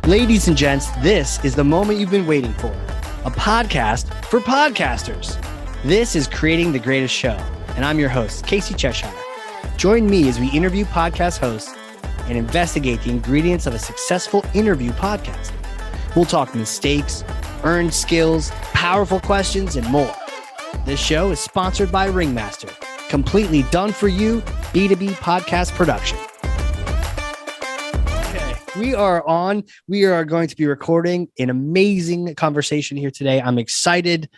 Ladies and gents, this is the moment you've been waiting for. A podcast for podcasters. This is Creating the Greatest Show, and I'm your host, Casey Cheshire. Join me as we interview podcast hosts and investigate the ingredients of a successful interview podcast. We'll talk mistakes, earned skills, powerful questions, and more. This show is sponsored by Ringmaster, completely done for you B2B podcast production. Okay, we are going to be recording an amazing conversation here today. I'm excited.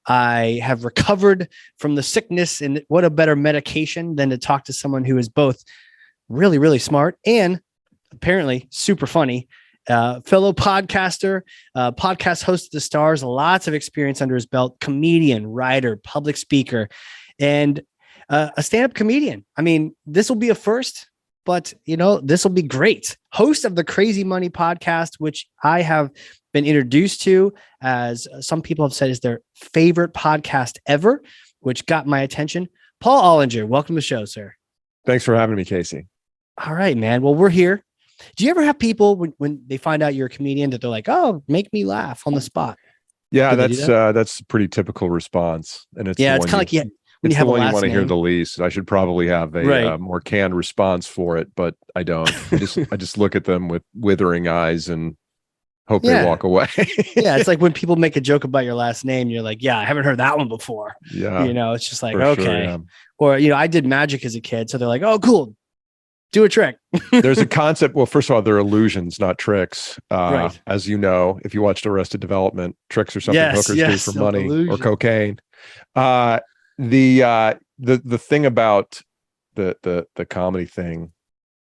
I have recovered from the sickness, and what a better medication than to talk to someone who is both really, really smart and apparently super funny. Fellow podcaster, podcast host of the stars, lots of experience under his belt, comedian, writer, public speaker, and a stand-up comedian. I mean, this will be a first, but this will be great. Host of the Crazy Money podcast, which I have been introduced to, as some people have said is their favorite podcast ever, which got my attention. Paul Ollinger, welcome to the show, sir. Thanks for having me, Casey. All right, man. Well, we're here. Do you ever have people when they find out you're a comedian that they're like, "Oh, make me laugh on the spot"? Yeah, that's a pretty typical response, and it's kind of like when you have the a one last you want to name. hear the least. I should probably have a more canned response for it, but I don't. I just look at them with withering eyes and hope they walk away. Yeah, it's like when people make a joke about your last name, you're like, "Yeah, I haven't heard that one before." Yeah, it's just like okay. Sure, yeah. Or I did magic as a kid, so they're like, "Oh, cool. Do a trick." There's a concept. Well, first of all, they're illusions, not tricks. Right. As you know, if you watched Arrested Development, tricks are something hookers do for money illusion. or cocaine. The thing about the comedy thing,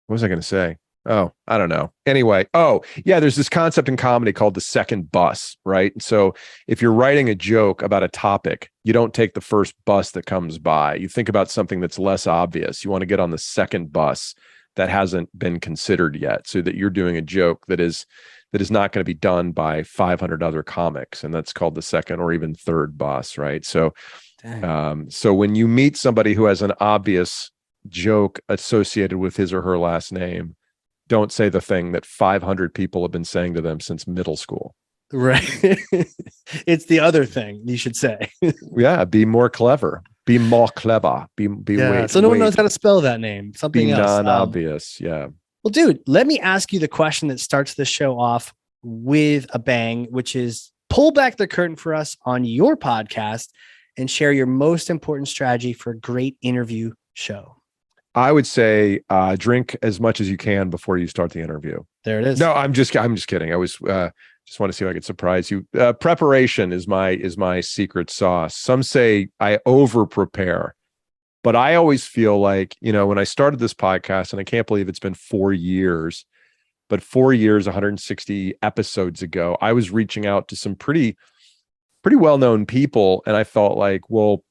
what was I going to say? Oh, I don't know. Anyway, there's this concept in comedy called the second bus, right? So if you're writing a joke about a topic, you don't take the first bus that comes by. You think about something that's less obvious. You want to get on the second bus that hasn't been considered yet, so that you're doing a joke that is not going to be done by 500 other comics, and that's called the second or even third bus, right? So, so when you meet somebody who has an obvious joke associated with his or her last name, don't say the thing that 500 people have been saying to them since middle school. Right. It's the other thing you should say. Yeah. Be more clever. Be more clever. So no one knows how to spell that name. Something else. Non-obvious. Yeah. Well, dude, let me ask you the question that starts the show off with a bang, which is pull back the curtain for us on your podcast and share your most important strategy for a great interview show. I would say drink as much as you can before you start the interview. There it is. No, I'm just kidding. I was just want to see if I could surprise you. Preparation is my secret sauce. Some say I over prepare, but I always feel like, when I started this podcast, and I can't believe it's been 4 years, but 4 years, 160 episodes ago, I was reaching out to some pretty well-known people, and I felt like, well,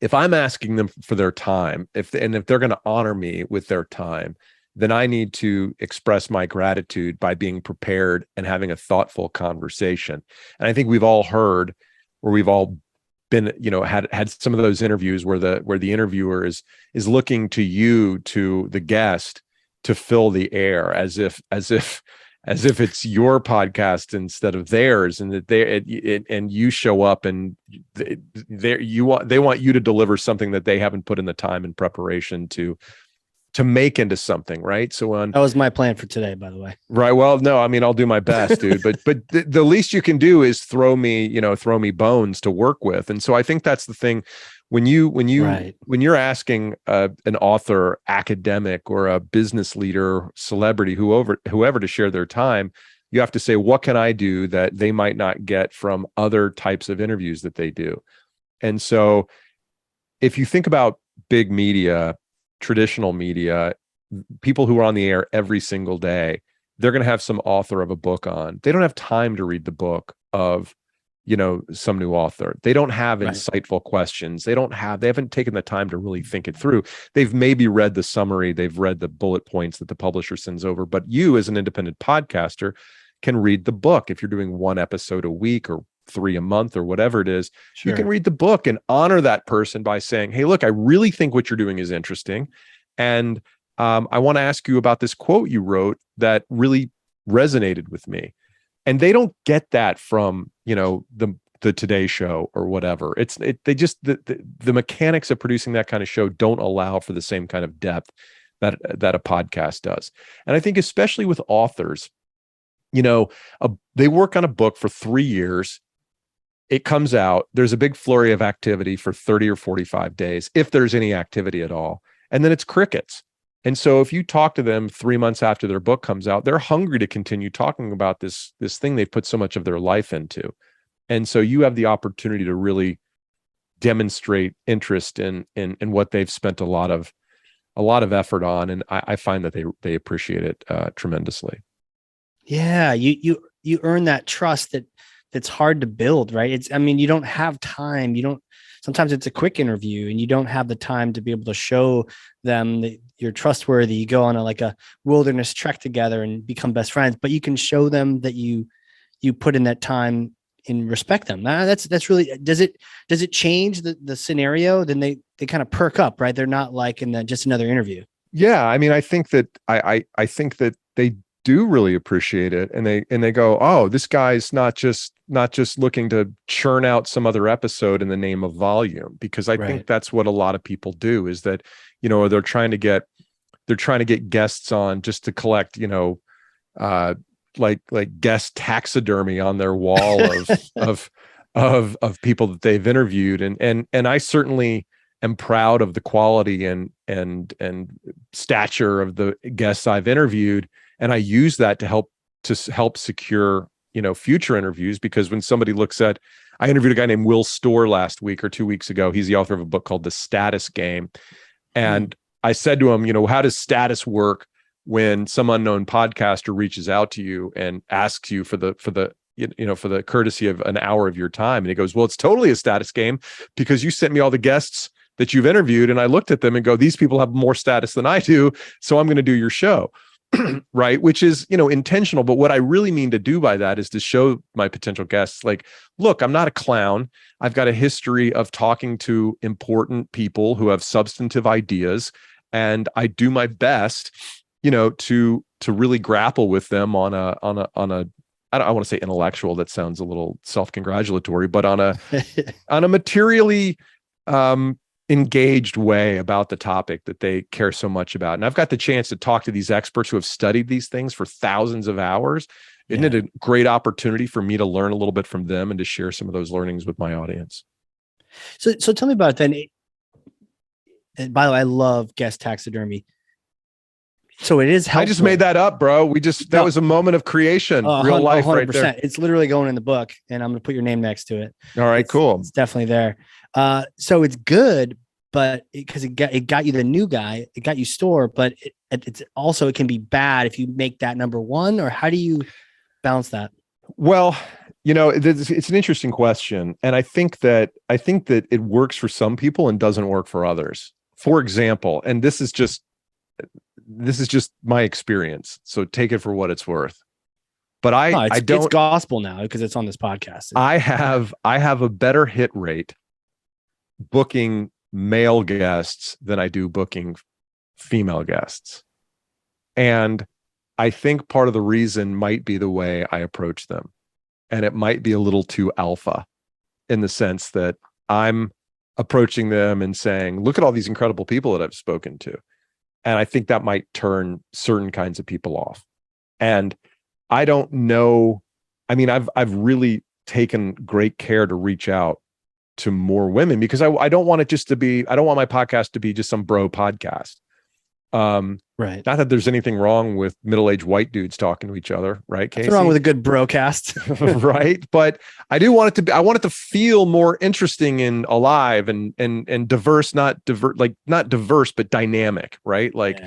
if I'm asking them for their time, if they're going to honor me with their time, then I need to express my gratitude by being prepared and having a thoughtful conversation. And I think we've all heard, or we've all been, had some of those interviews where the interviewer is looking to you, to the guest, to fill the air as if it's your podcast instead of theirs, and that and you show up and they want you to deliver something that they haven't put in the time and preparation to make into something, right? So that was my plan for today, by the way. Right. Well, no, I mean, I'll do my best, dude. But the least you can do is throw me bones to work with. And so I think that's the thing. When you're asking an author, academic, or a business leader, celebrity, whoever to share their time, you have to say, what can I do that they might not get from other types of interviews that they do? And so if you think about big media, traditional media, people who are on the air every single day, they're going to have some author of a book on. They don't have time to read the book of some new author. They don't have insightful questions. They haven't taken the time to really think it through. They've maybe read the summary, they've read the bullet points that the publisher sends over, but you as an independent podcaster can read the book. If you're doing one episode a week or 3 a month or whatever it is, you can read the book and honor that person by saying, hey, look, I really think what you're doing is interesting. And I want to ask you about this quote you wrote that really resonated with me. And they don't get that from, the Today Show or whatever. The mechanics of producing that kind of show don't allow for the same kind of depth that a podcast does. And I think especially with authors, they work on a book for 3 years. It comes out, there's a big flurry of activity for 30 or 45 days, if there's any activity at all. And then it's crickets. And so if you talk to them 3 months after their book comes out, they're hungry to continue talking about this thing they've put so much of their life into. And so you have the opportunity to really demonstrate interest in what they've spent a lot of effort on. And I find that they appreciate it tremendously. Yeah. You earn that trust that's hard to build, right? You don't have time. Sometimes it's a quick interview and you don't have the time to be able to show them that you're trustworthy. You go on a wilderness trek together and become best friends, but you can show them that you put in that time and respect them. That's really, does it change the scenario? Then they kind of perk up, right? They're not like in just another interview. Yeah. I think that I think that they do really appreciate it. And they go, oh, this guy's not just looking to churn out some other episode in the name of volume, because I think that's what a lot of people do, is that, they're trying to get guests on just to collect, like guest taxidermy on their wall of people that they've interviewed. And I certainly am proud of the quality and stature of the guests I've interviewed. And I use that to help secure, future interviews, because when somebody looks at, I interviewed a guy named Will Storr last week or 2 weeks ago. He's the author of a book called The Status Game. And I said to him, how does status work when some unknown podcaster reaches out to you and asks you for the courtesy of an hour of your time? And he goes, well, it's totally a status game, because you sent me all the guests that you've interviewed, and I looked at them and go, these people have more status than I do, so I'm going to do your show. Right. Which is, intentional. But what I really mean to do by that is to show my potential guests, like, look, I'm not a clown. I've got a history of talking to important people who have substantive ideas, and I do my best, to really grapple with them on a I don't want to say intellectual. That sounds a little self-congratulatory, but on a materially engaged way about the topic that they care so much about. And I've got the chance to talk to these experts who have studied these things for thousands of hours. Isn't it a great opportunity for me to learn a little bit from them and to share some of those learnings with my audience? So tell me about it then. And by the way, I love guest taxidermy. So it is helpful. I just made that up, bro. That was a moment of creation, real life 100%. Right there. It's literally going in the book, and I'm going to put your name next to it. All right, cool. It's definitely there. So it's good, but because it got you the new guy, it got you Storr, but it's also, it can be bad if you make that number one, or how do you balance that? Well, it's an interesting question. And I think that it works for some people and doesn't work for others. For example, and this is just my experience, so take it for what it's worth. But I don't. It's gospel now because it's on this podcast. I have a better hit rate booking male guests than I do booking female guests, and I think part of the reason might be the way I approach them, and it might be a little too alpha, in the sense that I'm approaching them and saying, "Look at all these incredible people that I've spoken to." And I think that might turn certain kinds of people off. And I don't know. I've really taken great care to reach out to more women, because I don't want I don't want my podcast to be just some bro podcast. Right. Not that there's anything wrong with middle-aged white dudes talking to each other, right, Casey? What's wrong with a good broadcast? Right. But I do want it to be, I want it to feel more interesting and alive and diverse, not diverse, but dynamic, right? Like,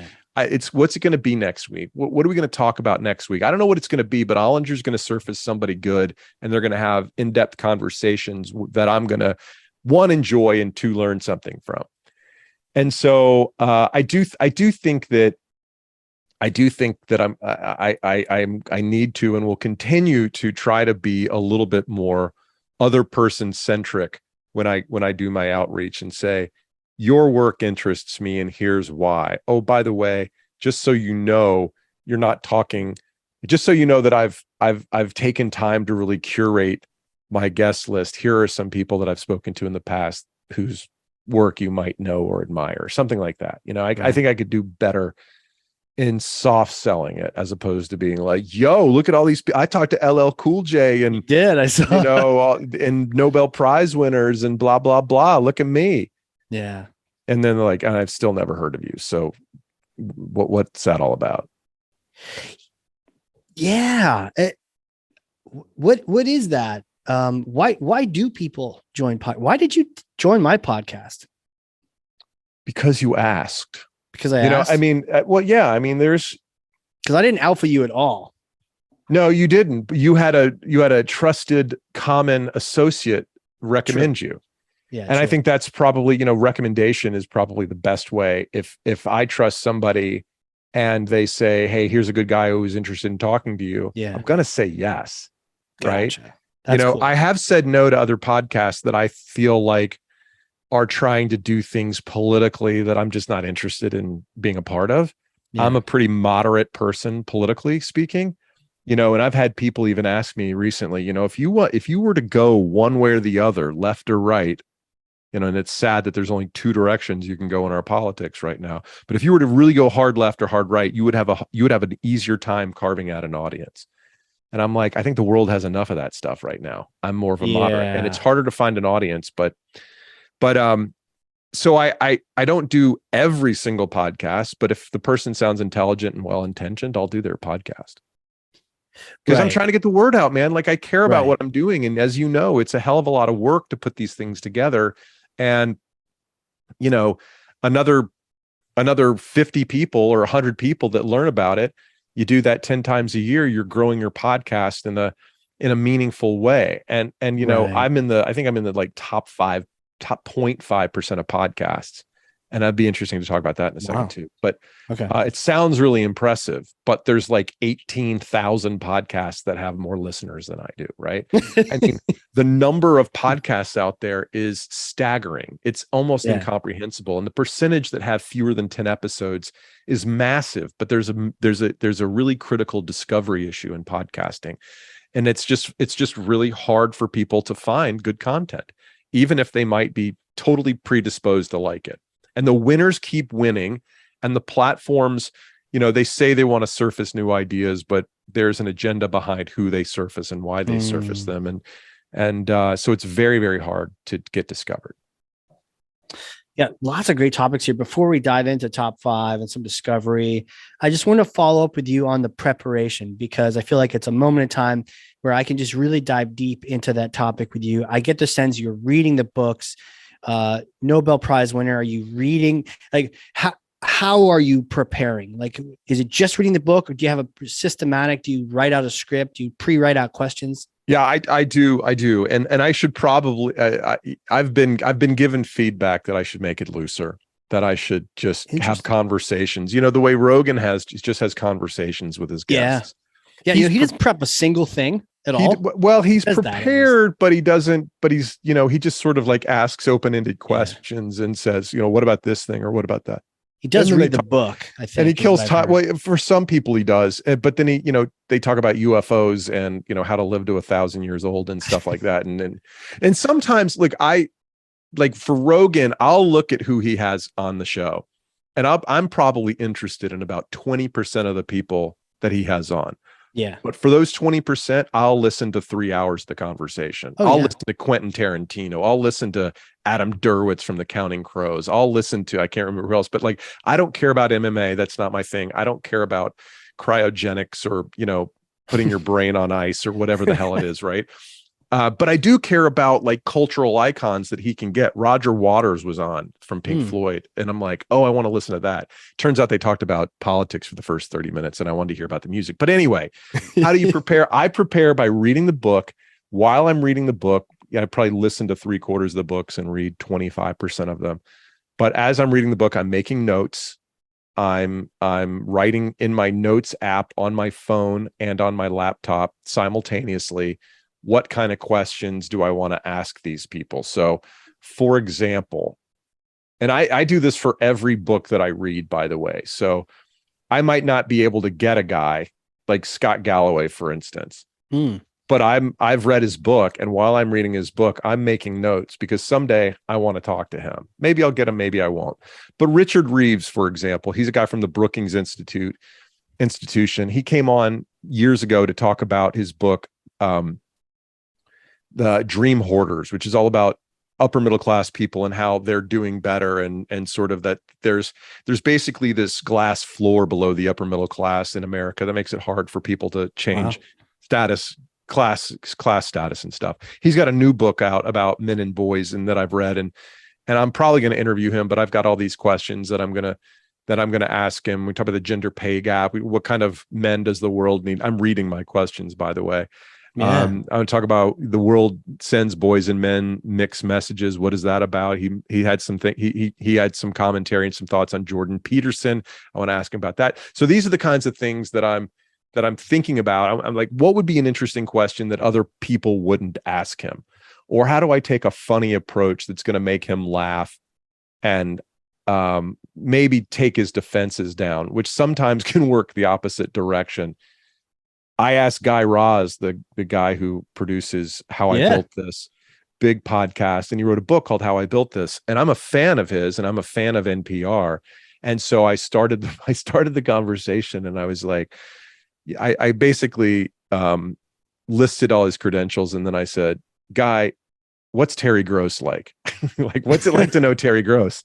what's it going to be next week? What are we going to talk about next week? I don't know what it's going to be, but Ollinger's going to surface somebody good, and they're going to have in-depth conversations that I'm going to, one, enjoy, and two, learn something from. And so I do think that I need to and will continue to try to be a little bit more other person centric when I do my outreach, and say, your work interests me and here's why. Oh, by the way, just so you know, you're not talking, Just so you know that I've taken time to really curate my guest list. Here are some people that I've spoken to in the past whose work you might know or admire, something like that. You know, I think I could do better in soft selling it as opposed to being like, yo, look at all these. I talked to LL Cool J and I saw, you know, and Nobel Prize winners and blah, blah, blah. Look at me. Yeah. And then they're like, and I've still never heard of you. So what's that all about? Yeah. What is that? Why do people join why did you join my podcast? Because you asked. Because I asked? Know, I mean, well, yeah, I mean, because I didn't alpha you at all. No, you didn't. You had a trusted common associate recommend you. Yeah. And I think that's probably, you know, recommendation is probably the best way. If I trust somebody and they say, hey, here's a good guy who's interested in talking to you, I'm going to say yes. Right. That's, you know, cool. I have said no to other podcasts that I feel like are trying to do things politically that I'm just not interested in being a part of. Yeah. I'm a pretty moderate person, politically speaking, you know, and I've had people even ask me recently, you know, if you were to go one way or the other, left or right, you know, and it's sad that there's only two directions you can go in our politics right now. But if you were to really go hard left or hard right, you would have an easier time carving out an audience. And I'm like, I think the world has enough of that stuff right now. I'm more of a moderate, and it's harder to find an audience, but so I don't do every single podcast, but if the person sounds intelligent and well-intentioned, I'll do their podcast. Because I'm trying to get the word out, man. Like I care about what I'm doing. And as you know, it's a hell of a lot of work to put these things together. And, you know, another 50 people or 100 people that learn about it, you do that 10 times a year, you're growing your podcast in a meaningful way. And you know, I think I'm in the like top 0.5% of podcasts. And that'd be interesting to talk about that in a second too. But it sounds really impressive, but there's like 18,000 podcasts that have more listeners than I do. Right. I mean, the number of podcasts out there is staggering. It's almost incomprehensible. And the percentage that have fewer than 10 episodes is massive, but there's a really critical discovery issue in podcasting. And it's just really hard for people to find good content, even if they might be totally predisposed to like it. And the winners keep winning, and the platforms, you know, they say they want to surface new ideas, but there's an agenda behind who they surface and why they surface them. And so it's very, very hard to get discovered. Yeah, lots of great topics here. Before we dive into top 5 and some discovery, I just want to follow up with you on the preparation, because I feel like it's a moment in time where I can just really dive deep into that topic with you. I get the sense you're reading the books. Nobel Prize winner. Are you reading? Like, how are you preparing? Like, is it just reading the book, or do you have a systematic? Do you write out a script? Do you pre-write out questions? Yeah, I do. And I should probably, I've been given feedback that I should make it looser, that I should just have conversations, you know, the way Rogan just has conversations with his guests. Yeah. You know, he doesn't prep a single thing at all. Well, he's prepared, but he doesn't, but he's, you know, he just sort of like asks open-ended questions and says, you know, what about this thing? Or what about that? He does read the book, I think. And he kills time. Well, for some people he does, but then he, you know, they talk about UFOs and, you know, how to live to 1,000 years old and stuff like that. And sometimes like for Rogan, I'll look at who he has on the show, and I'm probably interested in about 20% of the people that he has on. Yeah. But for those 20%, I'll listen to 3 hours of the conversation. I'll listen to Quentin Tarantino. I'll listen to Adam Derwitz from The Counting Crows. I'll listen to, I can't remember who else, but like, I don't care about MMA. That's not my thing. I don't care about cryogenics or, you know, putting your brain on ice or whatever the hell it is. Right. But I do care about like cultural icons that he can get. Roger Waters was on from Pink Floyd. And I'm like, oh, I want to listen to that. Turns out they talked about politics for the first 30 minutes and I wanted to hear about the music. But anyway, how do you prepare? I prepare by reading the book. While I'm reading the book, I probably listen to 3/4 of the books and read 25% of them. But as I'm reading the book, I'm making notes. I'm writing in my notes app on my phone and on my laptop simultaneously. What kind of questions do I want to ask these people? So, for example, and I do this for every book that I read, by the way. So I might not be able to get a guy like Scott Galloway, for instance. Mm. But I've read his book, and while I'm reading his book, I'm making notes because someday I want to talk to him. Maybe I'll get him, maybe I won't. But Richard Reeves, for example, he's a guy from the Brookings Institution. He came on years ago to talk about his book, The Dream Hoarders, which is all about upper middle class people and how they're doing better, and sort of that there's basically this glass floor below the upper middle class in America that makes it hard for people to change class status and stuff. He's got a new book out about men and boys, and that I've read, and I'm probably going to interview him, but I've got all these questions that I'm going to ask him. We talk about the gender pay gap. What kind of men does the world need? I'm reading my questions, by the way. Yeah. I want to talk about the world sends boys and men mixed messages. What is that about? He had he had some commentary and some thoughts on Jordan Peterson. I want to ask him about that. So these are the kinds of things that I'm thinking about. I'm like, what would be an interesting question that other people wouldn't ask him? Or how do I take a funny approach that's going to make him laugh and maybe take his defenses down, which sometimes can work the opposite direction. I asked Guy Raz, the guy who produces How I Built This big podcast, and he wrote a book called How I Built This. And I'm a fan of his, and I'm a fan of NPR. And so I started the conversation, and I was like, I basically listed all his credentials, and then I said, Guy, what's Terry Gross like? Like, what's it like to know Terry Gross?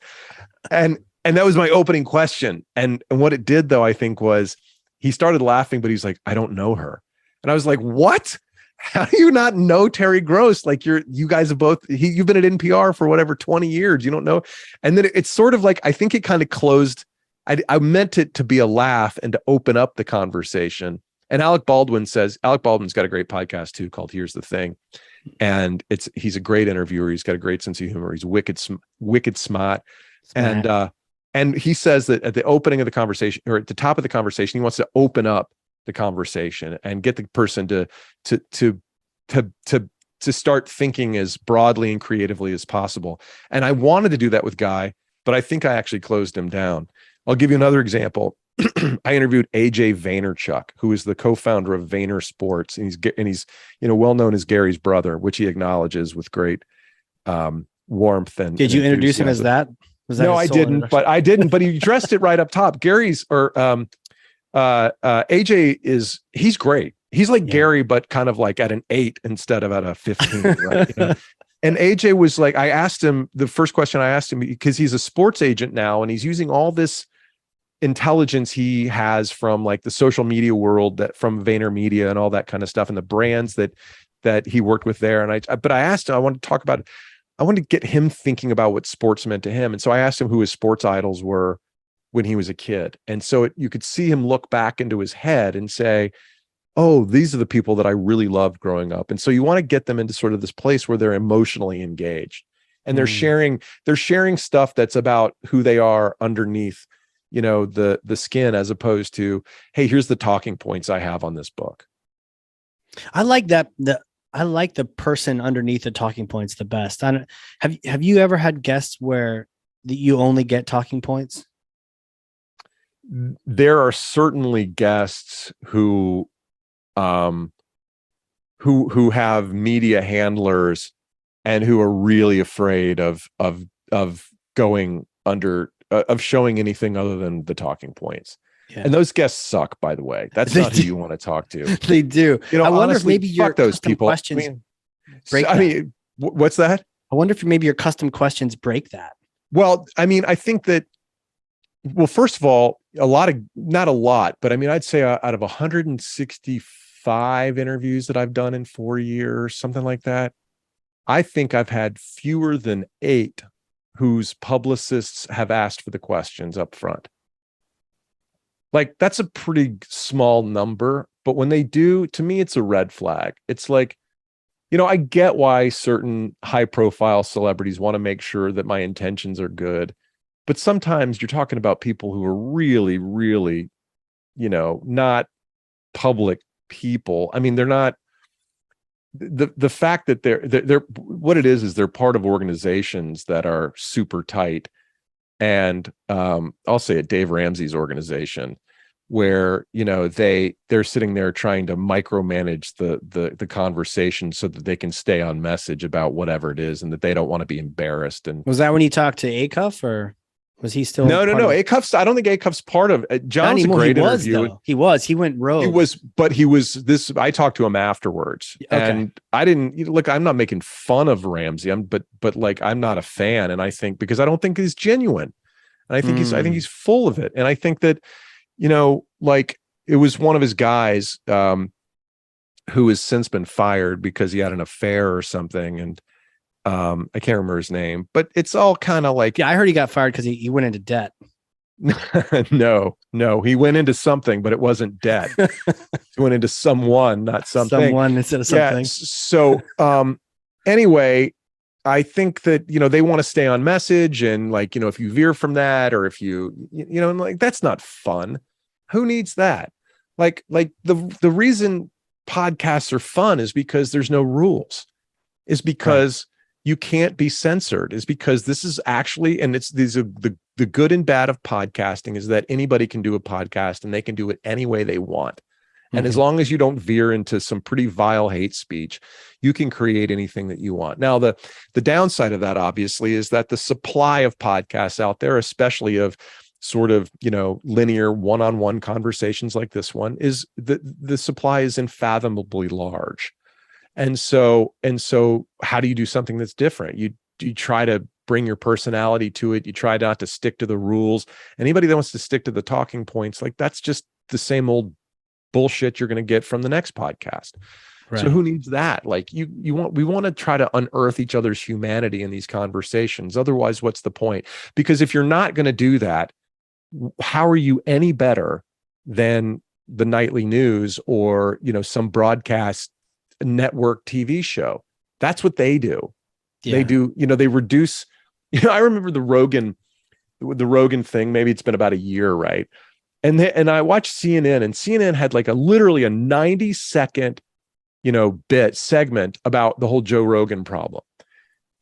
And that was my opening question. And what it did, though, I think, was he started laughing, but he's like, I don't know her. And I was like, what? How do you not know Terry Gross? Like, you guys have both, you've been at NPR for whatever, 20 years. You don't know. And then it's sort of like, I think it kind of closed. I meant it to be a laugh and to open up the conversation. And Alec Baldwin's got a great podcast too, called Here's the Thing. And he's a great interviewer. He's got a great sense of humor. He's wicked smart. And he says that at the opening of the conversation, or at the top of the conversation, he wants to open up the conversation and get the person to start thinking as broadly and creatively as possible. And I wanted to do that with Guy, but I think I actually closed him down. I'll give you another example. I interviewed AJ Vaynerchuk, who is the co-founder of Vayner Sports, and he's well known as Gary's brother, which he acknowledges with great warmth. And did you introduce him as that? No, I didn't. But he dressed it right up top. AJ he's great. He's like Gary, but kind of like at an 8 instead of at a 15. Right? And AJ was like, I asked him the first question I asked him, because he's a sports agent now, and he's using all this intelligence he has from like the social media world, that from VaynerMedia and all that kind of stuff, and the brands that he worked with there. And I asked him, I wanted to talk about it. I wanted to get him thinking about what sports meant to him. And so I asked him who his sports idols were when he was a kid. And so you could see him look back into his head and say, oh, these are the people that I really loved growing up. And so you want to get them into sort of this place where they're emotionally engaged, and they're sharing stuff that's about who they are underneath, the skin, as opposed to, hey, here's the talking points I have on this book. I like that. I like the person underneath the talking points the best. Have you ever had guests where you only get talking points? There are certainly guests who have media handlers and who are really afraid of going under, of showing anything other than the talking points. Yeah. And those guests suck, by the way. That's not who you want to talk to. They do. I wonder if maybe your those people questions break that. I mean, what's that? I wonder if maybe your custom questions break that. Well, I mean, I think that, first of all, not a lot, but I mean, I'd say out of 165 interviews that I've done in 4 years, something like that, I think I've had fewer than 8 whose publicists have asked for the questions up front. Like, that's a pretty small number, but when they do, to me, it's a red flag. It's like, I get why certain high profile celebrities want to make sure that my intentions are good, but sometimes you're talking about people who are really, really, not public people. I mean, they're not, the fact that they're what it is they're part of organizations that are super tight. And I'll say it, Dave Ramsey's organization where, you know, they're sitting there trying to micromanage the conversation so that they can stay on message about whatever it is, and that they don't want to be embarrassed. And Was that when you talked to Acuff, or was he still? no. Acuff's, I don't think Acuff's part of it. John's a great interview. He was. He went rogue. He was this. I talked to him afterwards, and I didn't look. I'm not making fun of Ramsey. But like, I'm not a fan, and I think because I don't think he's genuine, and I think he's full of it, and I think that, you know, like, it was one of his guys who has since been fired because he had an affair or something, and I can't remember his name, but it's all kind of like, I heard he got fired because he went into debt. No, he went into something, but it wasn't debt. He went into someone, not something. Someone instead of something. Yeah, so anyway, I think that, you know, they want to stay on message, and like, you know, if you veer from that, or if you know, and like, that's not fun. Who needs that? Like the reason podcasts are fun is because there's no rules, is because you can't be censored, is because this is actually, and these are the good and bad of podcasting, is that anybody can do a podcast and they can do it any way they want. And as long as you don't veer into some pretty vile hate speech, you can create anything that you want. Now, the downside of that, obviously, is that the supply of podcasts out there, especially of sort of, you know, linear one-on-one conversations like this one, is the supply is unfathomably large. And so how do you do something that's different? You try to bring your personality to it. You try not to stick to the rules. Anybody that wants to stick to the talking points, like, that's just the same old bullshit you're going to get from the next podcast. Right. So who needs that? Like, we want to try to unearth each other's humanity in these conversations. Otherwise, what's the point? Because if you're not going to do that, how are you any better than the nightly news or, you know, some broadcast network TV show? That's what they do. Yeah. They do, you know, they reduce, you know, I remember the Rogan thing, maybe it's been about a year, right? And I watched CNN, and CNN had like literally a 90-second, you know, segment about the whole Joe Rogan problem.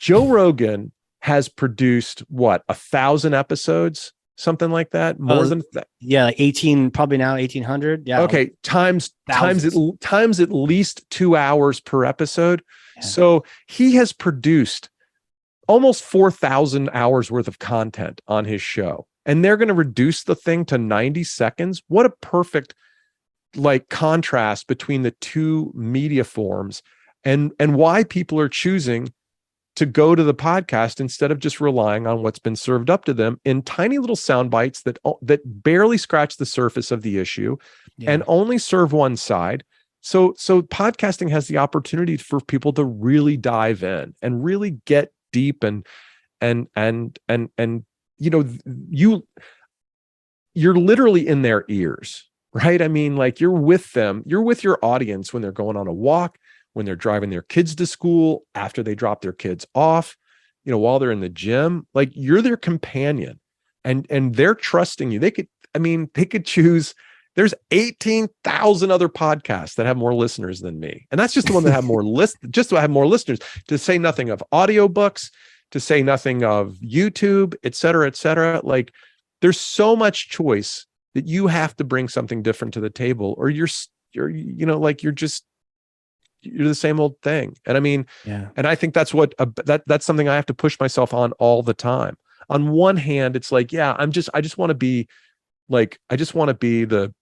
Joe Rogan has produced what, 1,000 episodes, something like that, more than that. Yeah, like 18, probably now 1,800. Yeah. Okay, times at least 2 hours per episode. Yeah. So he has produced almost 4,000 hours worth of content on his show. And they're going to reduce the thing to 90 seconds. What a perfect like contrast between the two media forms, and why people are choosing to go to the podcast instead of just relying on what's been served up to them in tiny little sound bites that barely scratch the surface of the issue and only serve one side. So podcasting has the opportunity for people to really dive in and really get deep and you know, you're literally in their ears, right? I mean, like, you're with them, you're with your audience when they're going on a walk, when they're driving their kids to school, after they drop their kids off, you know, while they're in the gym. Like, you're their companion, and they're trusting you. They could choose. There's 18,000 other podcasts that have more listeners than me, and that's just the one that have more just to have more listeners. To say nothing of audiobooks, to say nothing of YouTube, et cetera, et cetera. Like, there's so much choice that you have to bring something different to the table, or you're you know, like, you're the same old thing. And I mean, and I think that's what that's something I have to push myself on all the time. On one hand, it's like, I just want to be like, I just want to be the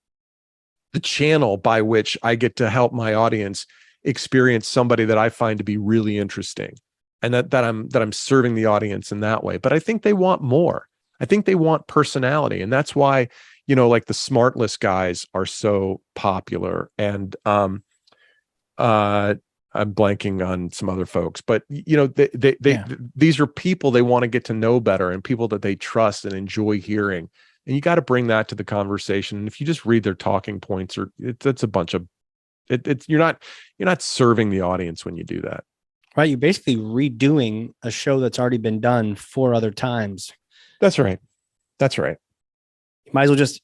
channel by which I get to help my audience experience somebody that I find to be really interesting, and that I'm serving the audience in that way. But I think they want more. I think they want personality, and that's why, you know, like, the Smartless guys are so popular, and I'm blanking on some other folks, but, you know, these are people they want to get to know better, and people that they trust and enjoy hearing. And you got to bring that to the conversation. And if you just read their talking points, that's a bunch of you're not serving the audience when you do that. Right. You're basically redoing a show that's already been done 4 other times. That's right. You might as well just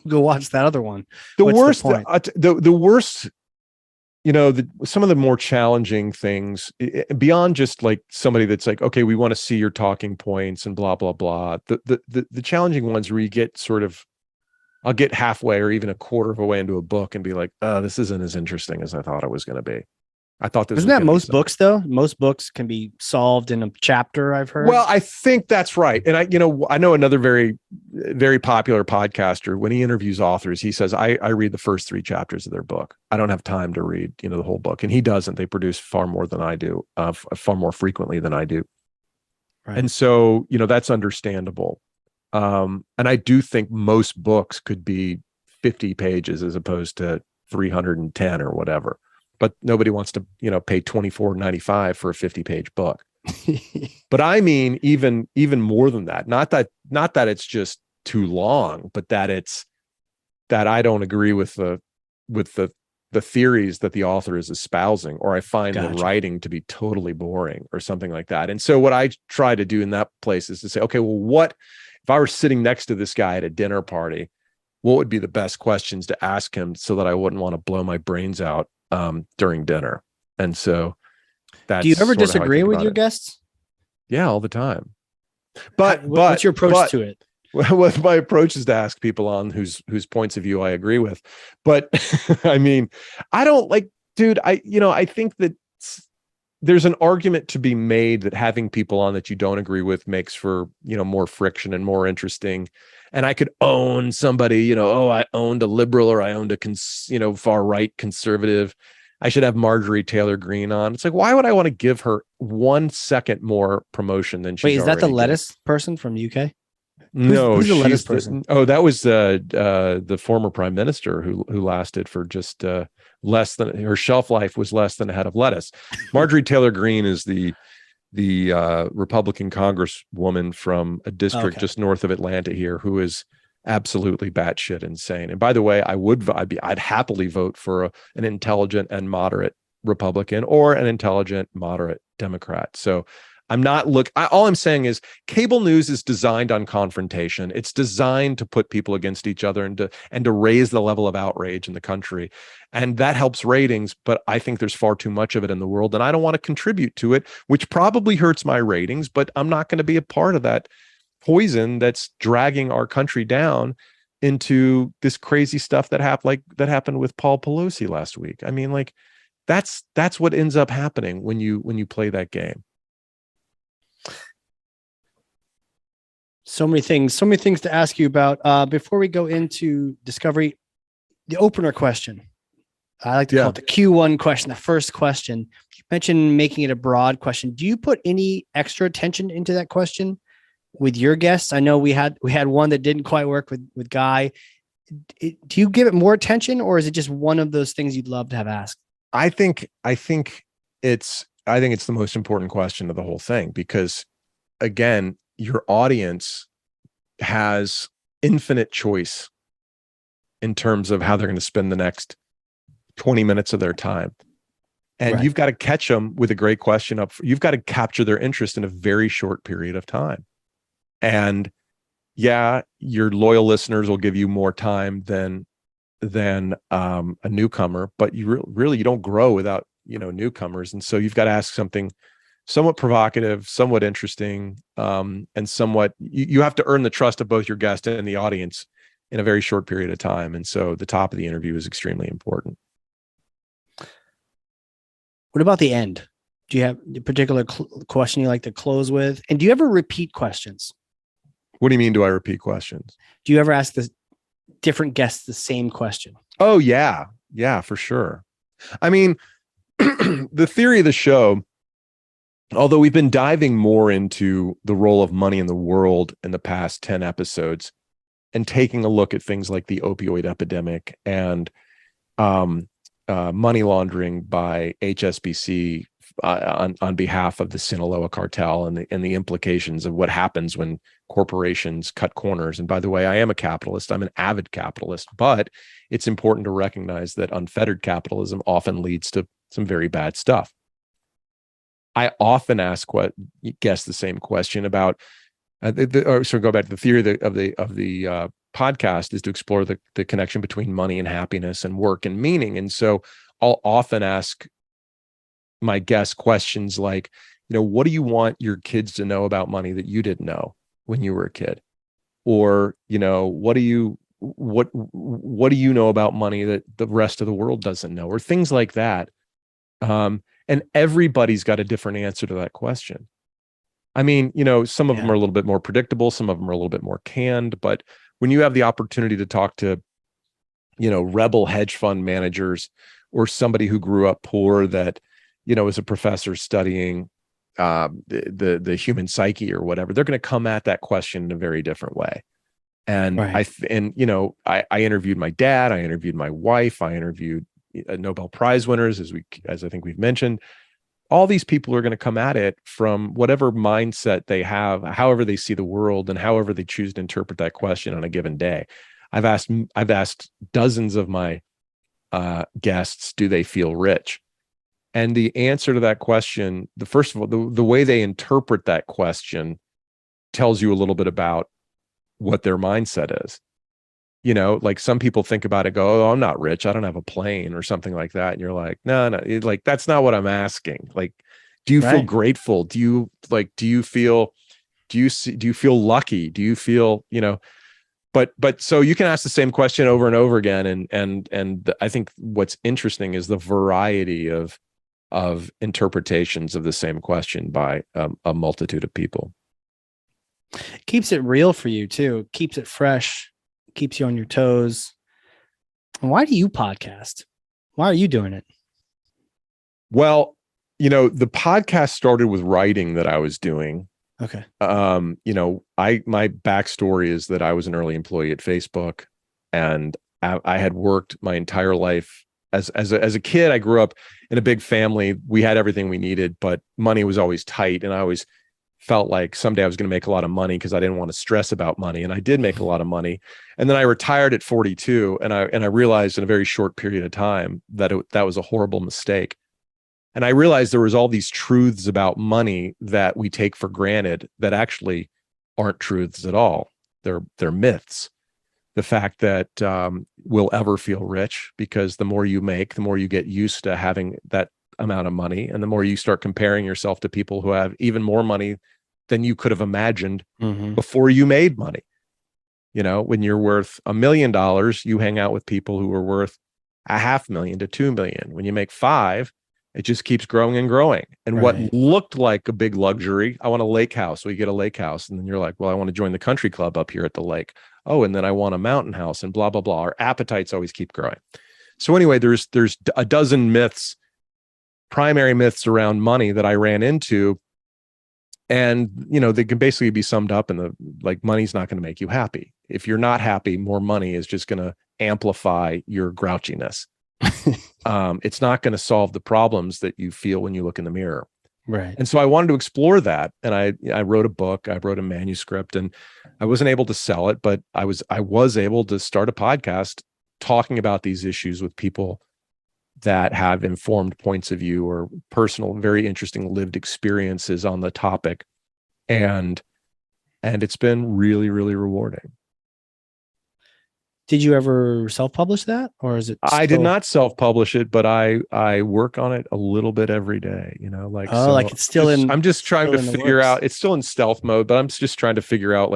go watch that other one. The worst, you know, some of the more challenging things beyond just like somebody that's like, okay, we want to see your talking points and blah, blah, blah. The challenging ones where you get sort of I'll get halfway or even a quarter of a way into a book and be like, oh, this isn't as interesting as I thought it was going to be. I thought this Isn't was that going to be most books though? Most books can be solved in a chapter, I've heard. Well, I think that's right. And I know another very, very popular podcaster, when he interviews authors, he says, I read the first 3 chapters of their book. I don't have time to read, the whole book. And he doesn't. They produce far more than I do, far more frequently than I do. Right. And so, that's understandable. And I do think most books could be 50 pages as opposed to 310 or whatever. But nobody wants to, pay $24.95 for a 50-page book. But I mean, even more than that. Not that it's just too long, but that I don't agree with the theories that the author is espousing, or I find the writing to be totally boring or something like that. And so what I try to do in that place is to say, okay, well, what if I were sitting next to this guy at a dinner party? What would be the best questions to ask him so that I wouldn't want to blow my brains out during dinner? And so that's do you ever sort of how I disagree think with about your it. guests? Yeah, all the time. But what's your approach to it? What my approach is to ask people on whose points of view I agree with. But I mean, I don't like, dude, I think that there's an argument to be made that having people on that you don't agree with makes for, more friction and more interesting. And I could own somebody, I owned a liberal, or I owned a far right conservative. I should have Marjorie Taylor Greene on. It's like, why would I want to give her 1 second more promotion than she's Wait, is that the already lettuce person from the UK? No, who's the lettuce she's person? that was the former prime minister who lasted for just less than, her shelf life was less than a head of lettuce. Marjorie Taylor Greene is the Republican Congresswoman from a district just north of Atlanta here, who is absolutely batshit insane. And by the way, I'd happily vote for an intelligent and moderate Republican or an intelligent moderate Democrat. So all I'm saying is cable news is designed on confrontation. It's designed to put people against each other and to raise the level of outrage in the country. And that helps ratings, but I think there's far too much of it in the world, and I don't want to contribute to it, which probably hurts my ratings, but I'm not going to be a part of that poison that's dragging our country down into this crazy stuff that happened with Paul Pelosi last week. I mean, like, that's what ends up happening when you play that game. So many things to ask you about. Before we go into Discovery, the opener question. I like to call it the Q1 question, the first question. You mentioned making it a broad question. Do you put any extra attention into that question with your guests? I know we had one that didn't quite work with Guy. Do you give it more attention, or is it just one of those things you'd love to have asked? I think it's the most important question of the whole thing, because again, your audience has infinite choice in terms of how they're going to spend the next 20 minutes of their time. And you've got to catch them with a great question up. You've got to capture their interest in a very short period of time. And yeah, your loyal listeners will give you more time than a newcomer, but you really don't grow without, newcomers. And so you've got to ask something somewhat provocative, somewhat interesting, and somewhat, you have to earn the trust of both your guest and the audience in a very short period of time. And so the top of the interview is extremely important. What about the end? Do you have a particular question you like to close with? And do you ever repeat questions? What do you mean, do I repeat questions? Do you ever ask the different guests the same question? Oh, yeah. Yeah, for sure. I mean, the theory of the show, although we've been diving more into the role of money in the world in the past 10 episodes and taking a look at things like the opioid epidemic and money laundering by HSBC on behalf of the Sinaloa cartel and the implications of what happens when corporations cut corners. And by the way, I am a capitalist. I'm an avid capitalist, but it's important to recognize that unfettered capitalism often leads to some very bad stuff. I often ask guess the same question about, go back to the theory of the podcast is to explore the connection between money and happiness and work and meaning. And so I'll often ask my guests questions like, what do you want your kids to know about money that you didn't know when you were a kid? Or, what do you what do you know about money that the rest of the world doesn't know, or things like that. And everybody's got a different answer to that question. I mean, some of them are a little bit more predictable, some of them are a little bit more canned, but when you have the opportunity to talk to, rebel hedge fund managers, or somebody who grew up poor that, is a professor studying the human psyche or whatever, they're going to come at that question in a very different way. And I interviewed my dad, I interviewed my wife, I interviewed Nobel Prize winners, as I think we've mentioned. All these people are going to come at it from whatever mindset they have, however they see the world, and however they choose to interpret that question on a given day. I've asked dozens of my guests, do they feel rich? And the answer to that question, first of all, the way they interpret that question tells you a little bit about what their mindset is. Like some people think about it, go, oh, I'm not rich, I don't have a plane or something like that. And you're like, no, like, that's not what I'm asking. Like, do you feel grateful? Do you feel lucky? Do you feel, but so you can ask the same question over and over again. And I think what's interesting is the variety of interpretations of the same question by a multitude of people. Keeps it real for you too. Keeps it fresh. Keeps you on your toes. And why do you podcast? Why are you doing it? Well, the podcast started with writing that I was doing. Okay. My backstory is that I was an early employee at Facebook, and I had worked my entire life as a kid. I grew up in a big family. We had everything we needed, but money was always tight, and I always felt like someday I was going to make a lot of money because I didn't want to stress about money. And I did make a lot of money. And then I retired at 42, and I realized in a very short period of time that that was a horrible mistake. And I realized there was all these truths about money that we take for granted that actually aren't truths at all. They're myths. The fact that we'll ever feel rich, because the more you make, the more you get used to having that amount of money, and the more you start comparing yourself to people who have even more money than you could have imagined before you made money. When you're worth $1 million, you hang out with people who are worth $500,000 to $2 million. When you make 5, it just keeps growing and growing. And what looked like a big luxury, I want a lake house. So you get a lake house, and then you're like, well, I want to join the country club up here at the lake. Oh, and then I want a mountain house, and blah, blah, blah. Our appetites always keep growing. So anyway, there's a dozen myths, primary myths around money that I ran into. And, they can basically be summed up in money's not going to make you happy. If you're not happy, more money is just going to amplify your grouchiness. It's not going to solve the problems that you feel when you look in the mirror. Right. And so I wanted to explore that. And I wrote a book, I wrote a manuscript, and I wasn't able to sell it, but I was able to start a podcast talking about these issues with people that have informed points of view or personal, very interesting lived experiences on the topic. And it's been really, really rewarding. Did you ever self-publish that, or is it? I did not self-publish it, but I work on it a little bit every day, like it's still I'm just trying to figure out, it's still in stealth mode, but I'm just trying to figure out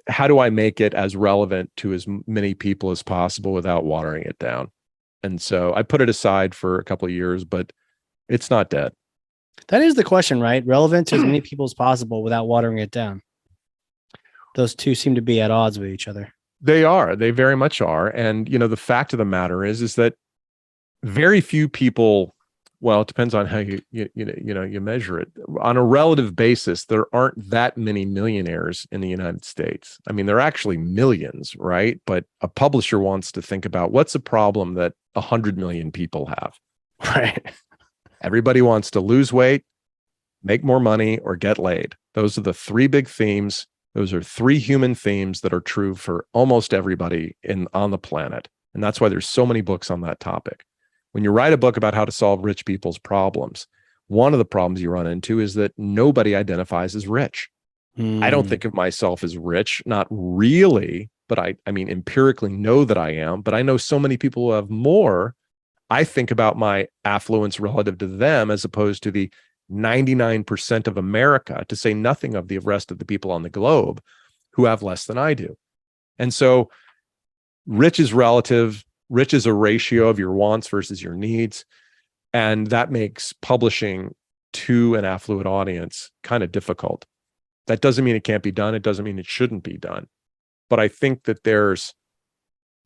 how do I make it as relevant to as many people as possible without watering it down? And so I put it aside for a couple of years, but it's not dead. That is the question, right? Relevant to as many people as possible without watering it down. Those two seem to be at odds with each other. They are. They very much are. And, the fact of the matter is that very few people, well, it depends on how you measure it. On a relative basis, there aren't that many millionaires in the United States. I mean, there are actually millions, right? But a publisher wants to think about what's a problem that 100 million people have. Right. Everybody wants to lose weight, make more money, or get laid. Those are the 3 big themes. Those are 3 human themes that are true for almost everybody on the planet. And that's why there's so many books on that topic. When you write a book about how to solve rich people's problems, one of the problems you run into is that nobody identifies as rich. I don't think of myself as rich, not really, but I mean, empirically know that I am, but I know so many people who have more. I think about my affluence relative to them as opposed to the 99% of America, to say nothing of the rest of the people on the globe who have less than I do. And so rich is relative. Rich is a ratio of your wants versus your needs. And that makes publishing to an affluent audience kind of difficult. That doesn't mean it can't be done. It doesn't mean it shouldn't be done. But I think that there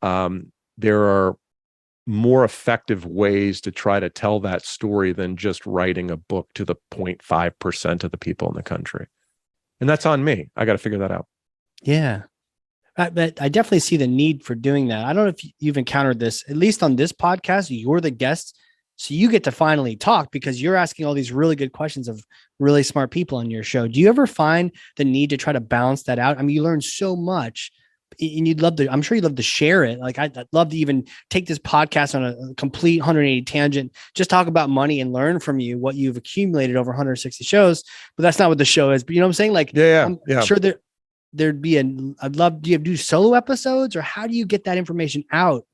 are more effective ways to try to tell that story than just writing a book to the 0.5% of the people in the country. And that's on me. I got to figure that out. Yeah. But I definitely see the need for doing that. I don't know if you've encountered this, at least on this podcast, you're the guest. So you get to finally talk because you're asking all these really good questions of really smart people on your show. Do you ever find the need to try to balance that out? I mean, you learn so much and you'd love to, I'm sure you'd love to share it. Like I'd love to even take this podcast on a complete 180 tangent, just talk about money and learn from you what you've accumulated over 160 shows, but that's not what the show is. But you know what I'm saying? Like, I'm sure there'd be I'd love, do you do solo episodes or how do you get that information out?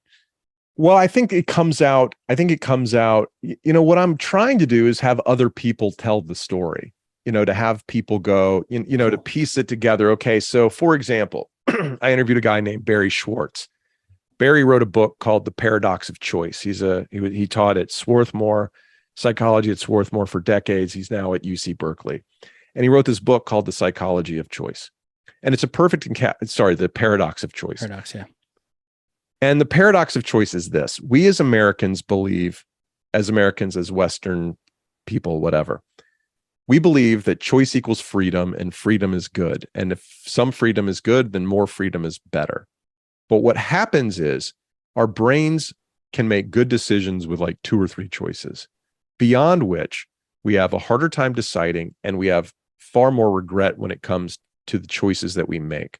Well, I think it comes out, what I'm trying to do is have other people tell the story, to have people go, to piece it together. Okay. So for example, I interviewed a guy named Barry Schwartz. Barry wrote a book called The Paradox of Choice. He taught at Swarthmore, psychology at Swarthmore for decades. He's now at UC Berkeley. And he wrote this book called The Psychology of Choice. And it's a perfect, The Paradox of Choice. Paradox, yeah. And the paradox of choice is this. We as Americans believe, as Western people, whatever, we believe that choice equals freedom and freedom is good. And if some freedom is good, then more freedom is better. But what happens is our brains can make good decisions with like 2 or 3 choices, beyond which we have a harder time deciding and we have far more regret when it comes to the choices that we make.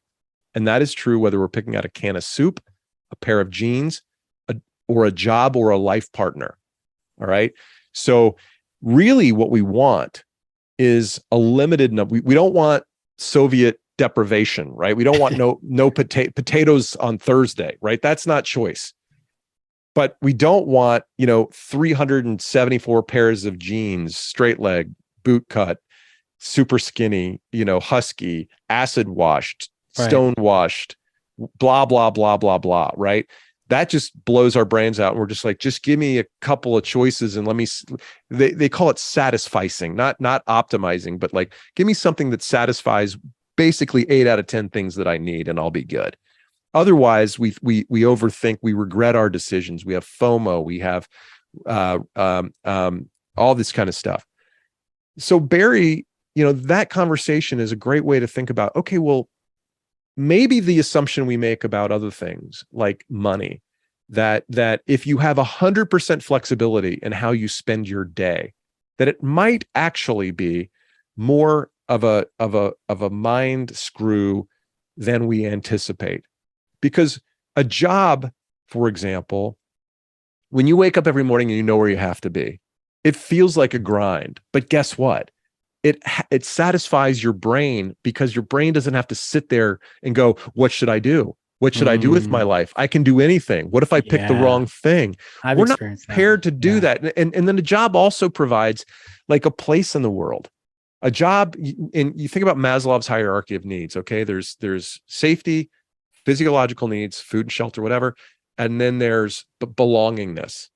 And that is true whether we're picking out a can of soup, a pair of jeans, or a job or a life partner. All right. So really what we want is a limited number. We don't want Soviet deprivation, right? We don't want no potatoes on Thursday, right? That's not choice. But we don't want, 374 pairs of jeans, straight leg, boot cut, super skinny, husky, acid washed, stone washed, blah, blah, blah, blah, blah, right? That just blows our brains out. And we're just like, just give me a couple of choices and they call it satisficing, not optimizing, but like, give me something that satisfies basically 8 out of 10 things that I need and I'll be good. Otherwise, we overthink, we regret our decisions. We have FOMO, we have all this kind of stuff. So Barry, that conversation is a great way to think about, okay, well, maybe the assumption we make about other things like money, that if you have 100% flexibility in how you spend your day, that it might actually be more of a mind screw than we anticipate. Because a job, for example, when you wake up every morning and you know where you have to be, it feels like a grind. But guess what? It satisfies your brain because your brain doesn't have to sit there and go, what should I do? What should I do with my life? I can do anything. What if I pick the wrong thing? We're not prepared to do that. And then the job also provides like a place in the world. A job, and you think about Maslow's hierarchy of needs, okay? There's safety, physiological needs, food and shelter, whatever. And then there's belongingness,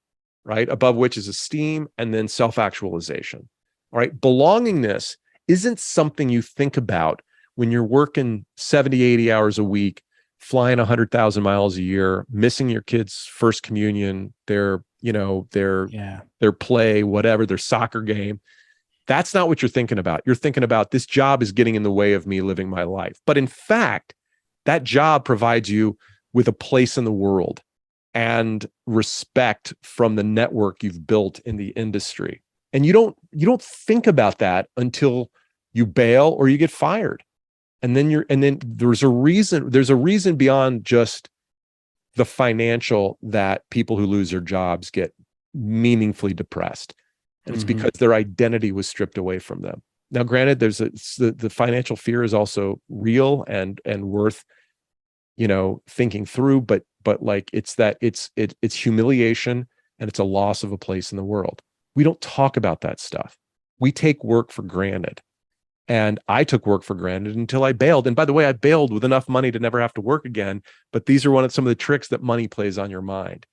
right? Above which is esteem and then self-actualization. All right. Belongingness isn't something you think about when you're working 70, 80 hours a week, flying 100,000 miles a year, missing your kids' first communion, their play, whatever, their soccer game. That's not what you're thinking about. You're thinking about this job is getting in the way of me living my life. But in fact, that job provides you with a place in the world and respect from the network you've built in the industry. And you don't think about that until you bail or you get fired. And then there's a reason beyond just the financial that people who lose their jobs get meaningfully depressed. And it's because their identity was stripped away from them. Now, granted, the financial fear is also real and worth, thinking through, but like it's humiliation and it's a loss of a place in the world. We don't talk about that stuff. We take work for granted. And I took work for granted until I bailed. And by the way, I bailed with enough money to never have to work again. But these are some of the tricks that money plays on your mind.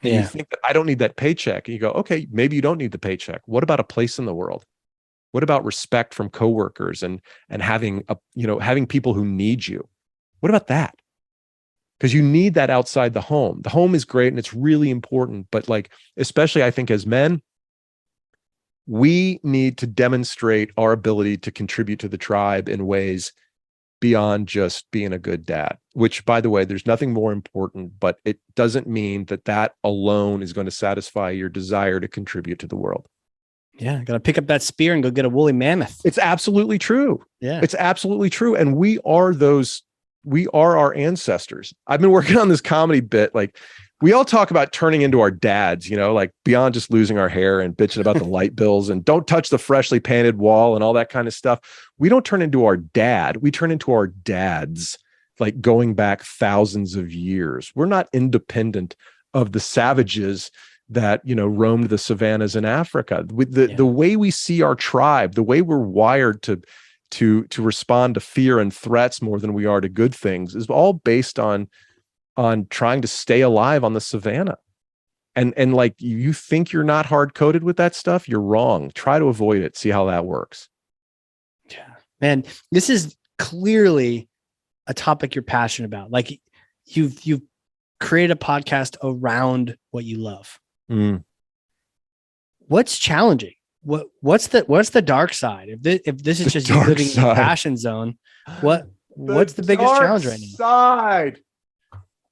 And you think that I don't need that paycheck. And you go, okay, maybe you don't need the paycheck. What about a place in the world? What about respect from coworkers and having having people who need you? What about that? Because you need that outside the home. The home is great and it's really important. But like, especially I think as men, we need to demonstrate our ability to contribute to the tribe in ways beyond just being a good dad, which, by the way, there's nothing more important, but it doesn't mean that alone is going to satisfy your desire to contribute to the world. Yeah. Got to pick up that spear and go get a woolly mammoth. It's absolutely true. Yeah. It's absolutely true. And we are our ancestors. I've been working on this comedy bit. Like, we all talk about turning into our dads, like beyond just losing our hair and bitching about the light bills and don't touch the freshly painted wall and all that kind of stuff. We don't turn into our dad. We turn into our dads, like going back thousands of years. We're not independent of the savages that, roamed the savannas in Africa. With the way we see our tribe, the way we're wired to respond to fear and threats more than we are to good things is all based on trying to stay alive on the savannah. And like, you think you're not hard-coded with that stuff, you're wrong. Try to avoid it. See how that works. Yeah, man, this is clearly a topic you're passionate about. Like, you've created a podcast around what you love. What's challenging? What's the dark side? If this is just you living in the passion zone, what's the biggest challenge right now?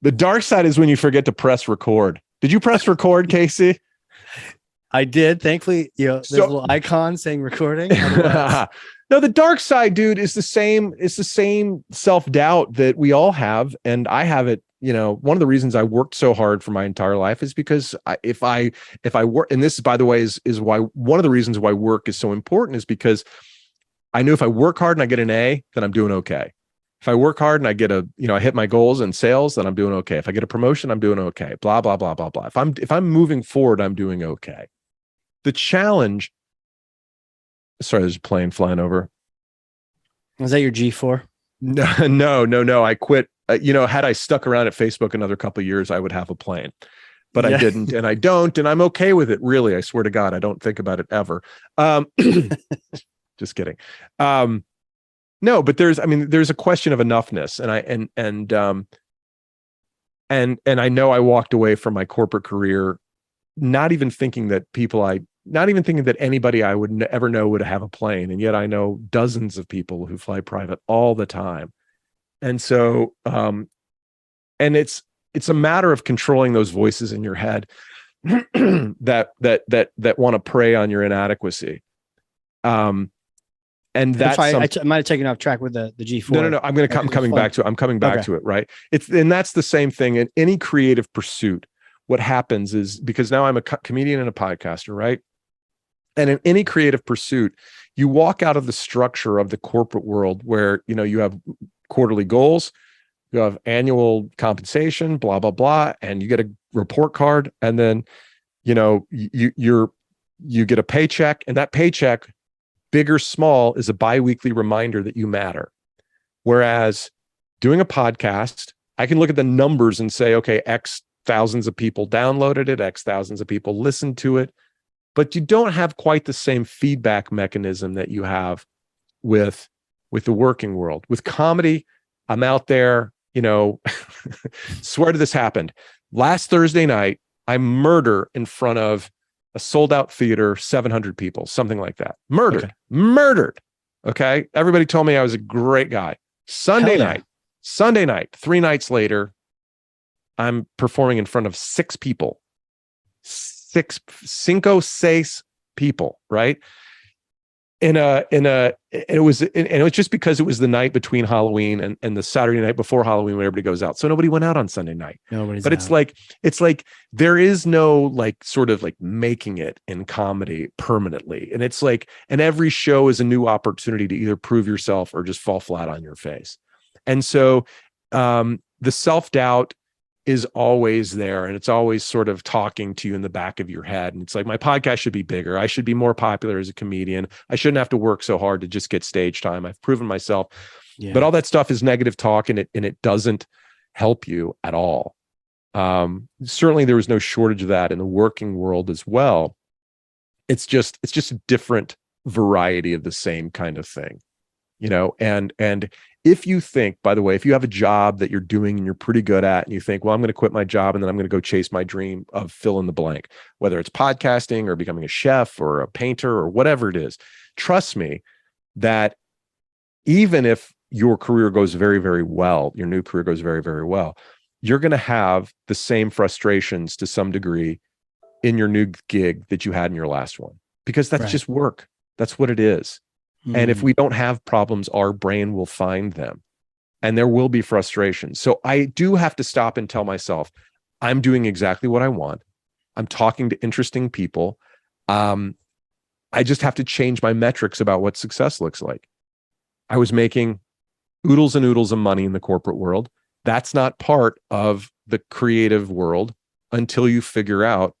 The dark side is when you forget to press record. Did you press record, Casey? I did. Thankfully, there's a little icon saying recording. No, the dark side, dude, is the same. It's the same self-doubt that we all have. And I have it, one of the reasons I worked so hard for my entire life is because if I work, and this, by the way, is why one of the reasons why work is so important is because I knew if I work hard and I get an A, then I'm doing okay. If I work hard and I get I hit my goals in sales, then I'm doing okay. If I get a promotion, I'm doing okay. Blah, blah, blah, blah, blah. If I'm moving forward, I'm doing okay. The challenge, sorry, there's a plane flying over. Was that your G4? No. I quit. Had I stuck around at Facebook another couple of years, I would have a plane, but I didn't, and I don't, and I'm okay with it. Really, I swear to God, I don't think about it ever. Just kidding. No, but there's a question of enoughness, and I know I walked away from my corporate career, not even thinking that anybody I would ever know would have a plane, and yet I know dozens of people who fly private all the time, and so, and it's a matter of controlling those voices in your head that want to prey on your inadequacy. And that's I might have taken off track with the G4. No. I'm coming back to it. I'm coming back to it. Right. And that's the same thing in any creative pursuit. What happens is, because now I'm a comedian and a podcaster, right? And in any creative pursuit, you walk out of the structure of the corporate world where, you have quarterly goals, you have annual compensation, blah, blah, blah. And you get a report card, and then, you get a paycheck, and that paycheck, big or small, is a biweekly reminder that you matter. Whereas doing a podcast, I can look at the numbers and say, okay, X thousands of people downloaded it, X thousands of people listened to it, but you don't have quite the same feedback mechanism that you have with the working world. With comedy, I'm out there, swear to this happened. Last Thursday night, I murder in front of a sold out theater, 700 people, something like that. Murdered. Okay. Everybody told me I was a great guy. Sunday night, 3 nights later, I'm performing in front of 6 people, cinco, seis people, right? And it was just because it was the night between Halloween and the Saturday night before Halloween when everybody goes out. So nobody went out on Sunday night. But it's like there is no like sort of like making it in comedy permanently. And it's like, and every show is a new opportunity to either prove yourself or just fall flat on your face. And so the self-doubt is always there, and it's always sort of talking to you in the back of your head. And it's like, my podcast should be bigger. I should be more popular as a comedian. I shouldn't have to work so hard to just get stage time. I've proven myself. Yeah. But all that stuff is negative talk, and it doesn't help you at all. Certainly there was no shortage of that in the working world as well. It's just a different variety of the same kind of thing, and if you think, by the way, if you have a job that you're doing and you're pretty good at, and you think, well, I'm going to quit my job and then I'm going to go chase my dream of fill in the blank, whether it's podcasting or becoming a chef or a painter or whatever it is, trust me that even if your career goes very, very well, your new career goes very, very well, you're going to have the same frustrations to some degree in your new gig that you had in your last one, because that's just work. That's what it is. And if we don't have problems, our brain will find them, and there will be frustration. So I do have to stop and tell myself, I'm doing exactly what I want. I'm talking to interesting people. I just have to change my metrics about what success looks like. I was making oodles and oodles of money in the corporate world. That's not part of the creative world until you figure out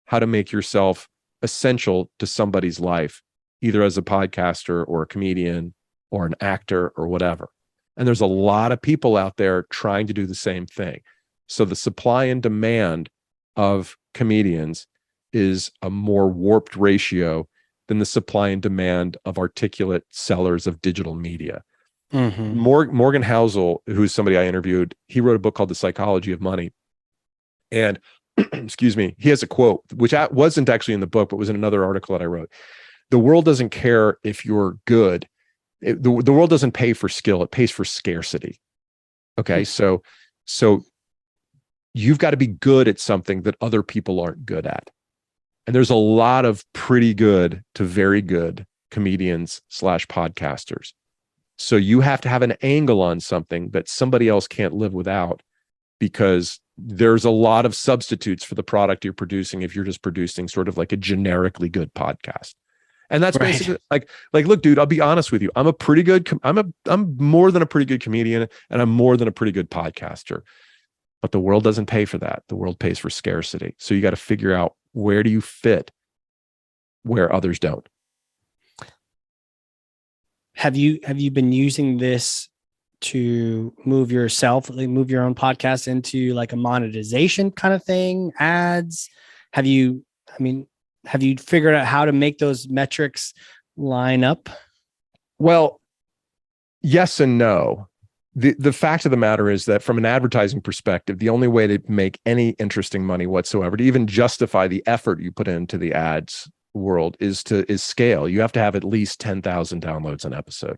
how to make yourself essential to somebody's life, either as a podcaster or a comedian or an actor or whatever. And there's a lot of people out there trying to do the same thing. So the supply and demand of comedians is a more warped ratio than the supply and demand of articulate sellers of digital media. Mm-hmm. Morgan Housel, who's somebody I interviewed, he wrote a book called The Psychology of Money. And excuse me, he has a quote, which wasn't actually in the book, but was in another article that I wrote. The world doesn't care if you're good. The world doesn't pay for skill. It pays for scarcity. Okay. So you've got to be good at something that other people aren't good at. And there's a lot of pretty good to very good comedians / podcasters. So you have to have an angle on something that somebody else can't live without, because there's a lot of substitutes for the product you're producing if you're just producing sort of like a generically good podcast. And that's basically like, look, dude, I'll be honest with you. I'm more than a pretty good comedian, and I'm more than a pretty good podcaster, but the world doesn't pay for that. The world pays for scarcity. So you got to figure out, where do you fit where others don't? Have you been using this to move your own podcast into like a monetization kind of thing, ads? Have you figured out how to make those metrics line up? Well, yes and no. The fact of the matter is that from an advertising perspective, the only way to make any interesting money whatsoever, to even justify the effort you put into the ads world, is scale. You have to have at least 10,000 downloads an episode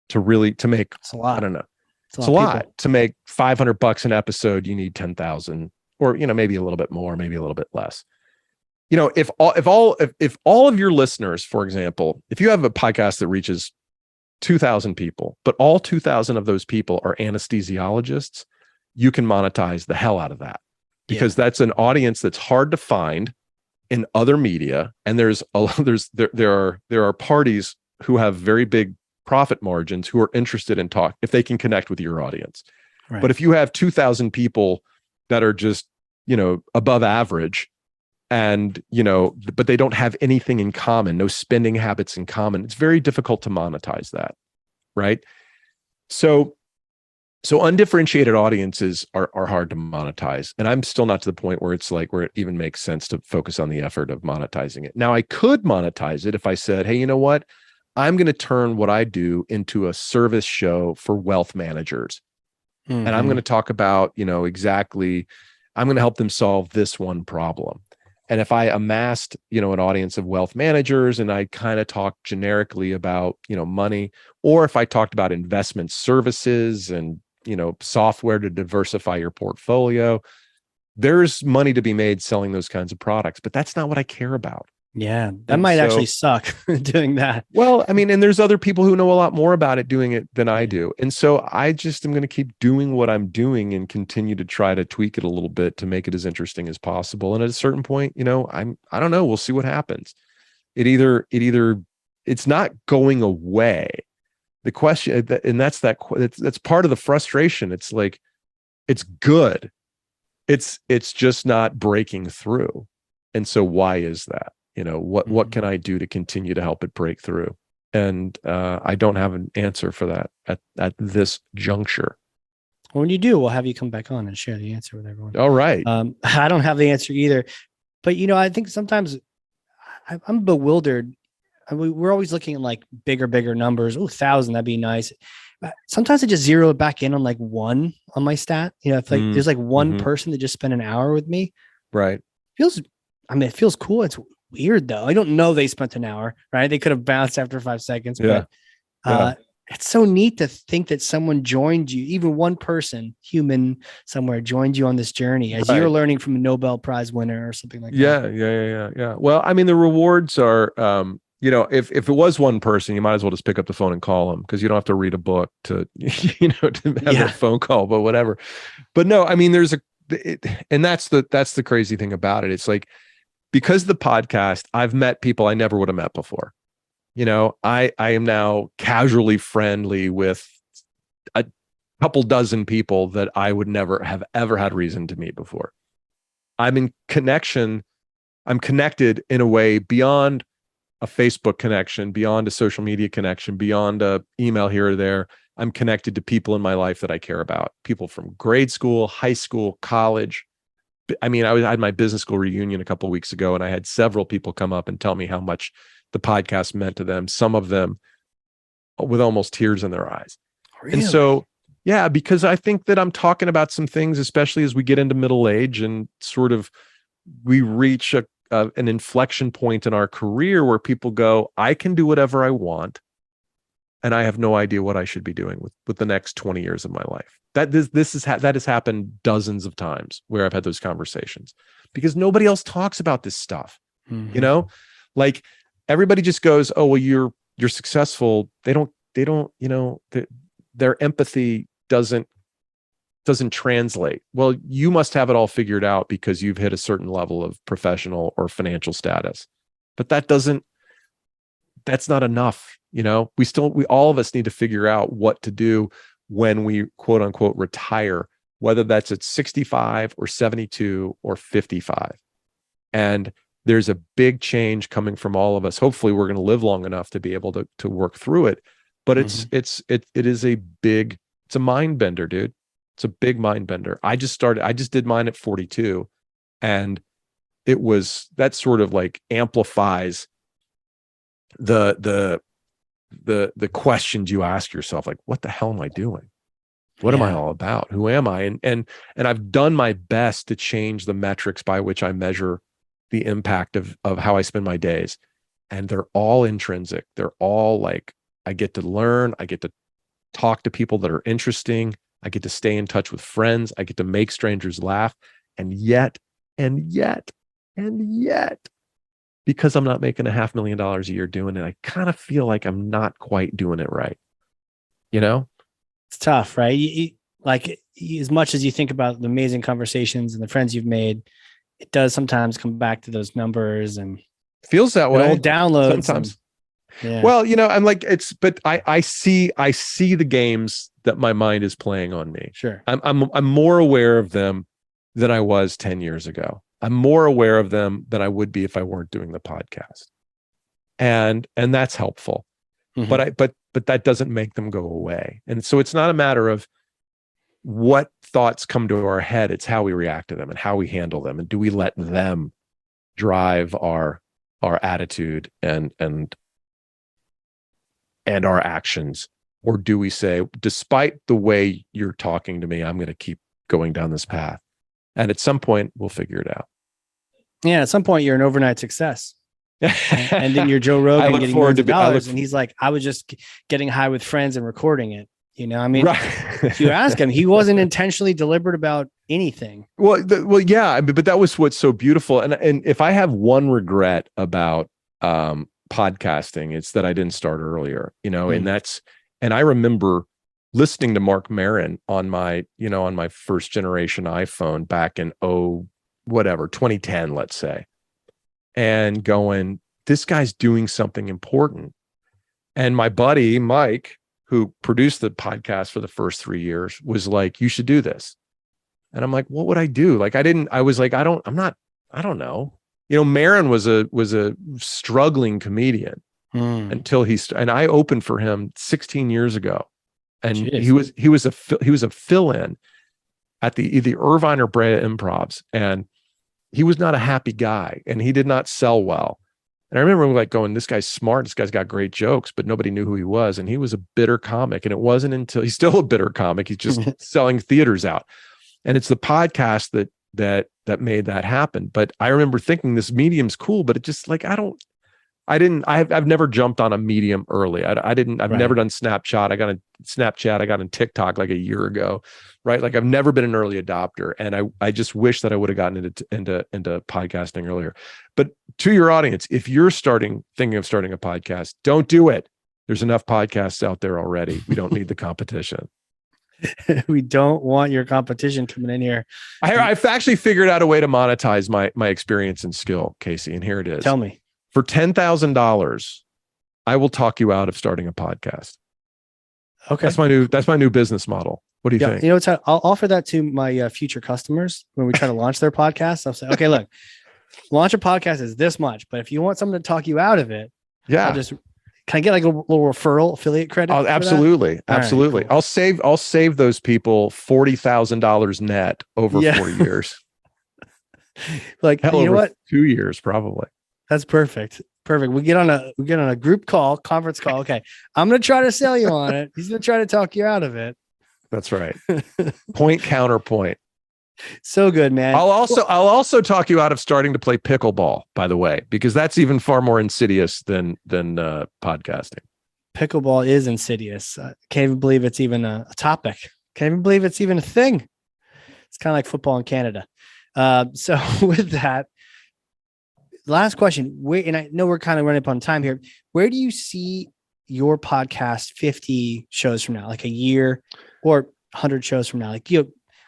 to make. It's a lot. I don't know. It's a lot. To make $500 an episode, you need 10,000, or maybe a little bit more, maybe a little bit less. If all of your listeners, for example, if you have a podcast that reaches 2,000 people, but all 2,000 of those people are anesthesiologists, you can monetize the hell out of that, because that's an audience that's hard to find in other media. And there are parties who have very big profit margins who are interested in talk if they can connect with your audience. Right. But if you have 2,000 people that are just, above average, and, but they don't have anything in common, no spending habits in common, it's very difficult to monetize that. Right. So undifferentiated audiences are hard to monetize. And I'm still not to the point where it's like, where it even makes sense to focus on the effort of monetizing it. Now, I could monetize it if I said, hey, you know what? I'm going to turn what I do into a service show for wealth managers. Mm-hmm. And I'm going to talk about, exactly, I'm going to help them solve this one problem. And if I amassed, an audience of wealth managers, and I kind of talked generically about, money, or if I talked about investment services and, software to diversify your portfolio, there's money to be made selling those kinds of products, but that's not what I care about. Yeah, that might actually suck doing that. Well, and there's other people who know a lot more about it doing it than I do. And so I just am going to keep doing what I'm doing and continue to try to tweak it a little bit to make it as interesting as possible. And at a certain point, I don't know, we'll see what happens. It's not going away. The question, and that's part of the frustration. It's like, it's good. it's just not breaking through. And so why is that? What can I do to continue to help it break through? And I don't have an answer for that at this juncture. When you do, we'll have you come back on and share the answer with everyone. All right. I don't have the answer either, but I think sometimes I'm bewildered. We're always looking at like bigger numbers. Oh, 1,000, that'd be nice. Sometimes I just zero it back in on like one on my stat. If like there's like one person that just spent an hour with me. Right. It feels cool. It's weird though. I don't know they spent an hour, right? They could have bounced after 5 seconds, but it's so neat to think that someone joined you, even one person, human somewhere joined you on this journey as you're learning from a Nobel Prize winner or something like that. Yeah. Well, I mean, the rewards are, if it was one person, you might as well just pick up the phone and call them, because you don't have to read a book to, to have that phone call, but whatever. But no, I mean, and that's the crazy thing about it. It's like, because the podcast, I've met people I never would have met before. I am now casually friendly with a couple dozen people that I would never have ever had reason to meet before. I'm in connection. I'm connected in a way beyond a Facebook connection, beyond a social media connection, beyond a email here or there. I'm connected to people in my life that I care about, people from grade school, high school, college. I mean, I had my business school reunion a couple of weeks ago, and I had several people come up and tell me how much the podcast meant to them, some of them with almost tears in their eyes. Really? And so, yeah, because I think that I'm talking about some things, especially as we get into middle age and sort of we reach an inflection point in our career where people go, I can do whatever I want, and I have no idea what I should be doing with the next 20 years of my life. That has happened dozens of times where I've had those conversations, because nobody else talks about this stuff. Like, everybody just goes, oh, well, you're successful. They don't, their empathy doesn't translate. Well, you must have it all figured out because you've hit a certain level of professional or financial status, but that's not enough. We all of us need to figure out what to do when we quote unquote retire, whether that's at 65 or 72 or 55. And there's a big change coming from all of us. Hopefully we're going to live long enough to be able to work through it. But it is it's a mind bender, dude. It's a big mind bender. I just did mine at 42, and that sort of like amplifies the questions you ask yourself, like, what the hell am I doing? What am I all about? Who am I? And I've done my best to change the metrics by which I measure the impact of how I spend my days. And they're all intrinsic. They're all like, I get to learn. I get to talk to people that are interesting. I get to stay in touch with friends. I get to make strangers laugh. And yet, because I'm not making $500,000 a year doing it, I kind of feel like I'm not quite doing it right. It's tough, right? Like, as much as you think about the amazing conversations and the friends you've made, it does sometimes come back to those numbers and feels that way. Old downloads sometimes. Well, I'm like, but I see the games that my mind is playing on me. Sure. I'm more aware of them than I was 10 years ago. I'm more aware of them than I would be if I weren't doing the podcast. And that's helpful. But that doesn't make them go away. And so it's not a matter of what thoughts come to our head. It's how we react to them and how we handle them. And do we let them drive our attitude and our actions? Or do we say, despite the way you're talking to me, I'm going to keep going down this path. And at some point we'll figure it out. Yeah. At some point you're an overnight success. And then you're Joe Rogan getting millions of dollars. And he's like, I was just getting high with friends and recording it. If you ask him, he wasn't intentionally deliberate about anything. Yeah, but that was what's so beautiful. And if I have one regret about podcasting, it's that I didn't start earlier, and I remember listening to Mark Maron on my first generation iPhone back in 2010, let's say, and going, this guy's doing something important. And my buddy, Mike, who produced the podcast for the first 3 years, was like, you should do this. And I'm like, what would I do? Like, I was like, I don't know. You know, Marin was a struggling comedian until and I opened for him 16 years ago. And Jeez. he was a fill-in at the Irvine or Brea Improvs, and he was not a happy guy, and he did not sell well. And I remember like going, this guy's smart, this guy's got great jokes, but nobody knew who he was, and he was a bitter comic. And it wasn't until he's still a bitter comic, he's just selling theaters out. And it's the podcast that made that happen. But I remember thinking this medium's cool, but it just like I've never jumped on a medium early. I've never done Snapchat. I got on TikTok like a year ago, right? Like I've never been an early adopter. And I just wish that I would have gotten into podcasting earlier. But to your audience, if you're thinking of starting a podcast, don't do it. There's enough podcasts out there already. We don't need the competition. We don't want your competition coming in here. I've actually figured out a way to monetize my experience and skill, Casey. And here it is. Tell me. For $10,000, I will talk you out of starting a podcast. Okay. That's my new business model. What do you think? You know, I'll offer that to my future customers when we try to launch their podcast. I'll say, okay, look, launch a podcast is this much, but if you want someone to talk you out of it, yeah, can I get like a little referral affiliate credit? Oh, absolutely. Absolutely. Right, cool. I'll save those people $40,000 net over 4 years. Like, hell, you know what? 2 years probably. That's perfect. Perfect. We get on a group call, conference call. Okay. I'm going to try to sell you on it. He's going to try to talk you out of it. That's right. Point counterpoint. So good, man. I'll also talk you out of starting to play pickleball, by the way, because that's even far more insidious than podcasting. Pickleball is insidious. Can't even believe it's even a topic. Can't even believe it's even a thing. It's kind of like football in Canada. So with that, last question. And I know we're kind of running up on time here. Where do you see your podcast 50 shows from now, like a year or 100 shows from now? Like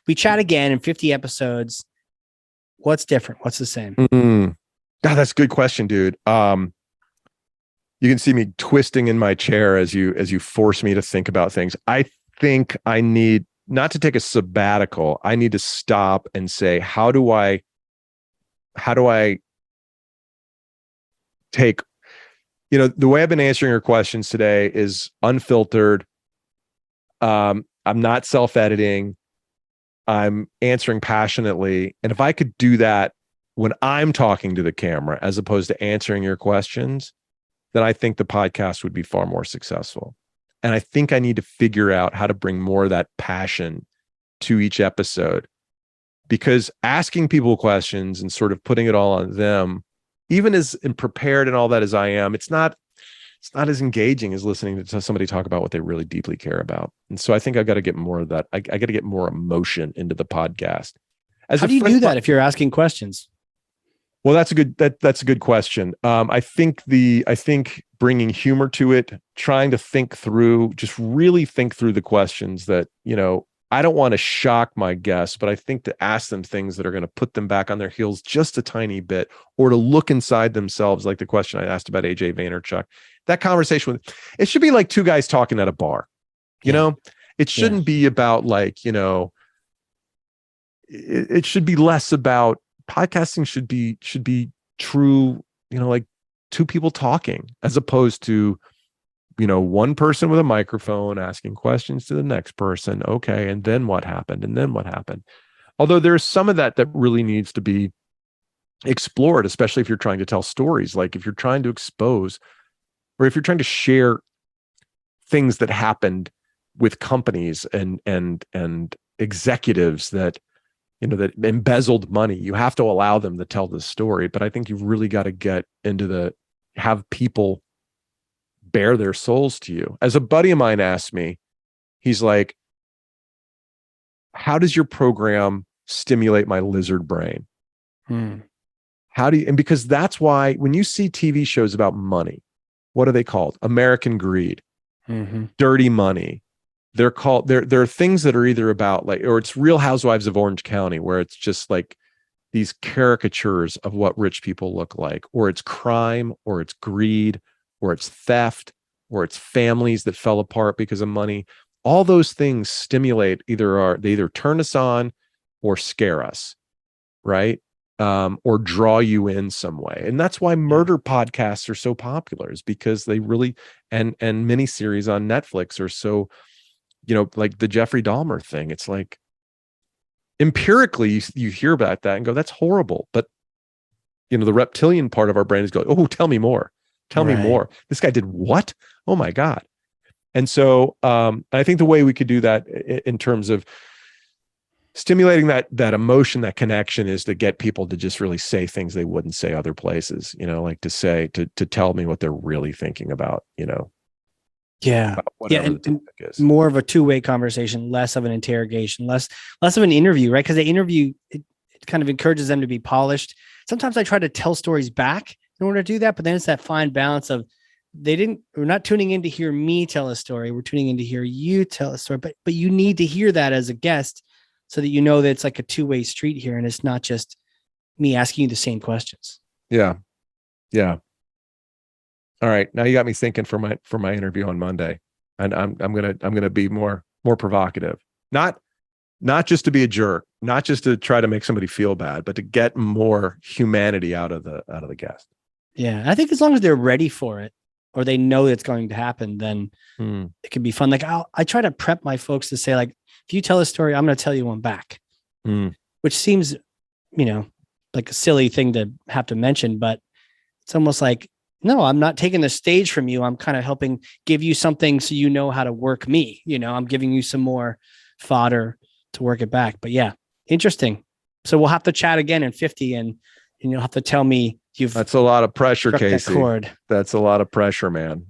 we chat again in 50 episodes. What's different? What's the same? God, that's a good question, dude. You can see me twisting in my chair as you force me to think about things. I think I need not to take a sabbatical. I need to stop and say, how do I take, the way I've been answering your questions today is unfiltered. I'm not self-editing. I'm answering passionately. And if I could do that when I'm talking to the camera, as opposed to answering your questions, then I think the podcast would be far more successful. And I think I need to figure out how to bring more of that passion to each episode, because asking people questions and sort of putting it all on them, even as prepared and all that as I am, it's not as engaging as listening to somebody talk about what they really deeply care about. And so I think I've got to get more of that. I got to get more emotion into the podcast. How do you do that if you're asking questions? Well, that's a good question. I think bringing humor to it, trying to just really think through the questions that, I don't want to shock my guests, but I think to ask them things that are going to put them back on their heels just a tiny bit, or to look inside themselves, like the question I asked about AJ Vaynerchuk. That conversation it should be like two guys talking at a bar. It shouldn't be about like, it should be less about podcasting should be true, like two people talking, as opposed to, one person with a microphone asking questions to the next person. Okay. And then what happened? And then what happened? Although there's some of that really needs to be explored, especially if you're trying to tell stories. Like if you're trying to expose, or if you're trying to share things that happened with companies and executives that, that embezzled money, you have to allow them to tell the story. But I think you've really got to get into have people bare their souls to you. As a buddy of mine asked me, he's like, how does your program stimulate my lizard brain? How do you, and because that's why when you see TV shows about money, what are they called? American Greed, Dirty Money. They're called, there are things that are either about like, or it's Real Housewives of Orange County, where it's just like these caricatures of what rich people look like, or it's crime, or it's greed, or it's theft, or it's families that fell apart because of money. All those things stimulate they either turn us on or scare us, right? Or draw you in some way. And that's why murder podcasts are so popular, is because they really, and miniseries on Netflix are so, like the Jeffrey Dahmer thing. It's like, empirically, you hear about that and go, that's horrible. But, the reptilian part of our brain is going, oh, tell me more. Tell me more. This guy did what? Oh my God. And so I think the way we could do that in terms of stimulating that emotion, that connection, is to get people to just really say things they wouldn't say other places, like to tell me what they're really thinking about, Yeah. Whatever the topic is. More of a two-way conversation, less of an interrogation, less of an interview, right? Because the interview, it kind of encourages them to be polished. Sometimes I try to tell stories back in order to do that, but then it's that fine balance of we're not tuning in to hear me tell a story. We're tuning in to hear you tell a story, but you need to hear that as a guest so that that it's like a two-way street here. And it's not just me asking you the same questions. Yeah. Yeah. All right. Now you got me thinking for my interview on Monday, and I'm going to be more provocative, not just to be a jerk, not just to try to make somebody feel bad, but to get more humanity out of the guest. Yeah. I think as long as they're ready for it, or they know it's going to happen, then it can be fun. Like I try to prep my folks to say, like, if you tell a story, I'm going to tell you one back, which seems, like a silly thing to have to mention, but it's almost like, no, I'm not taking the stage from you. I'm kind of helping give you something so you know how to work me. I'm giving you some more fodder to work it back. But yeah, interesting. So we'll have to chat again in 50 and you'll have to tell me that's a lot of pressure, Casey. That that's a lot of pressure, man.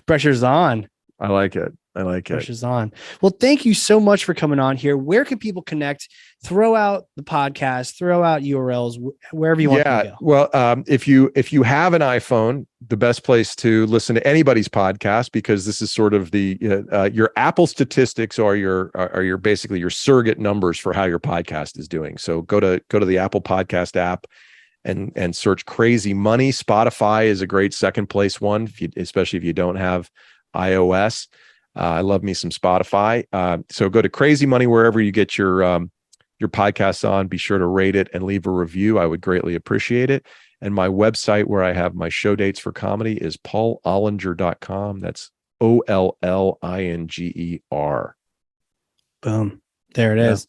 Pressure's on. I like it. Pressure's on. Well, thank you so much for coming on here. Where can people connect? Throw out the podcast, throw out URLs, wherever you want to go. Well, if you have an iPhone, the best place to listen to anybody's podcast, because this is sort of your Apple statistics are your basically your surrogate numbers for how your podcast is doing. So go to the Apple Podcast app and search Crazy Money. Spotify is a great second place one, especially if you don't have iOS. I love me some Spotify. So go to Crazy Money wherever you get your podcasts on. Be sure to rate it and leave a review. I would greatly appreciate it. And my website where I have my show dates for comedy is paulollinger.com. That's OLLINGER. Boom. There it is.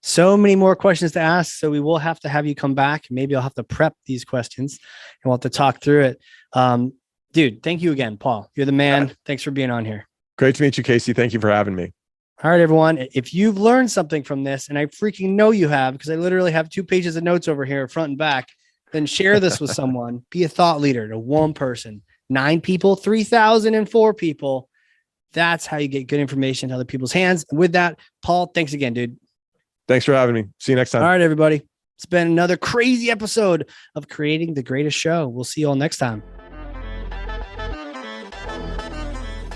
So many more questions to ask. So we will have to have you come back. Maybe I'll have to prep these questions and we'll have to talk through it. Dude, thank you again, Paul. You're the man. Thanks for being on here. Great to meet you, Casey. Thank you for having me. All right, everyone. If you've learned something from this, and I freaking know you have, because I literally have 2 pages of notes over here, front and back, then share this with someone. Be a thought leader to one person, 9 people, 3,004 people. That's how you get good information to other people's hands. And with that, Paul, thanks again, dude. Thanks for having me. See you next time. All right, everybody. It's been another crazy episode of Creating the Greatest Show. We'll see you all next time.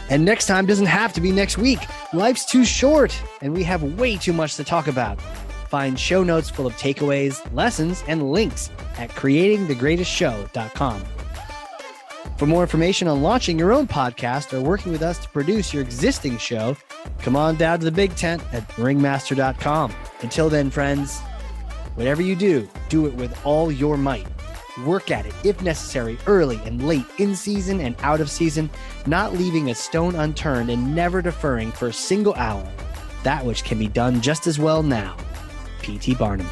And next time doesn't have to be next week. Life's too short, and we have way too much to talk about. Find show notes full of takeaways, lessons, and links at creatingthegreatestshow.com. For more information on launching your own podcast or working with us to produce your existing show, come on down to the big tent at ringmaster.com. Until then, friends, whatever you do, do it with all your might. Work at it, if necessary, early and late, in season and out of season, not leaving a stone unturned and never deferring for a single hour that which can be done just as well now. P.T. Barnum.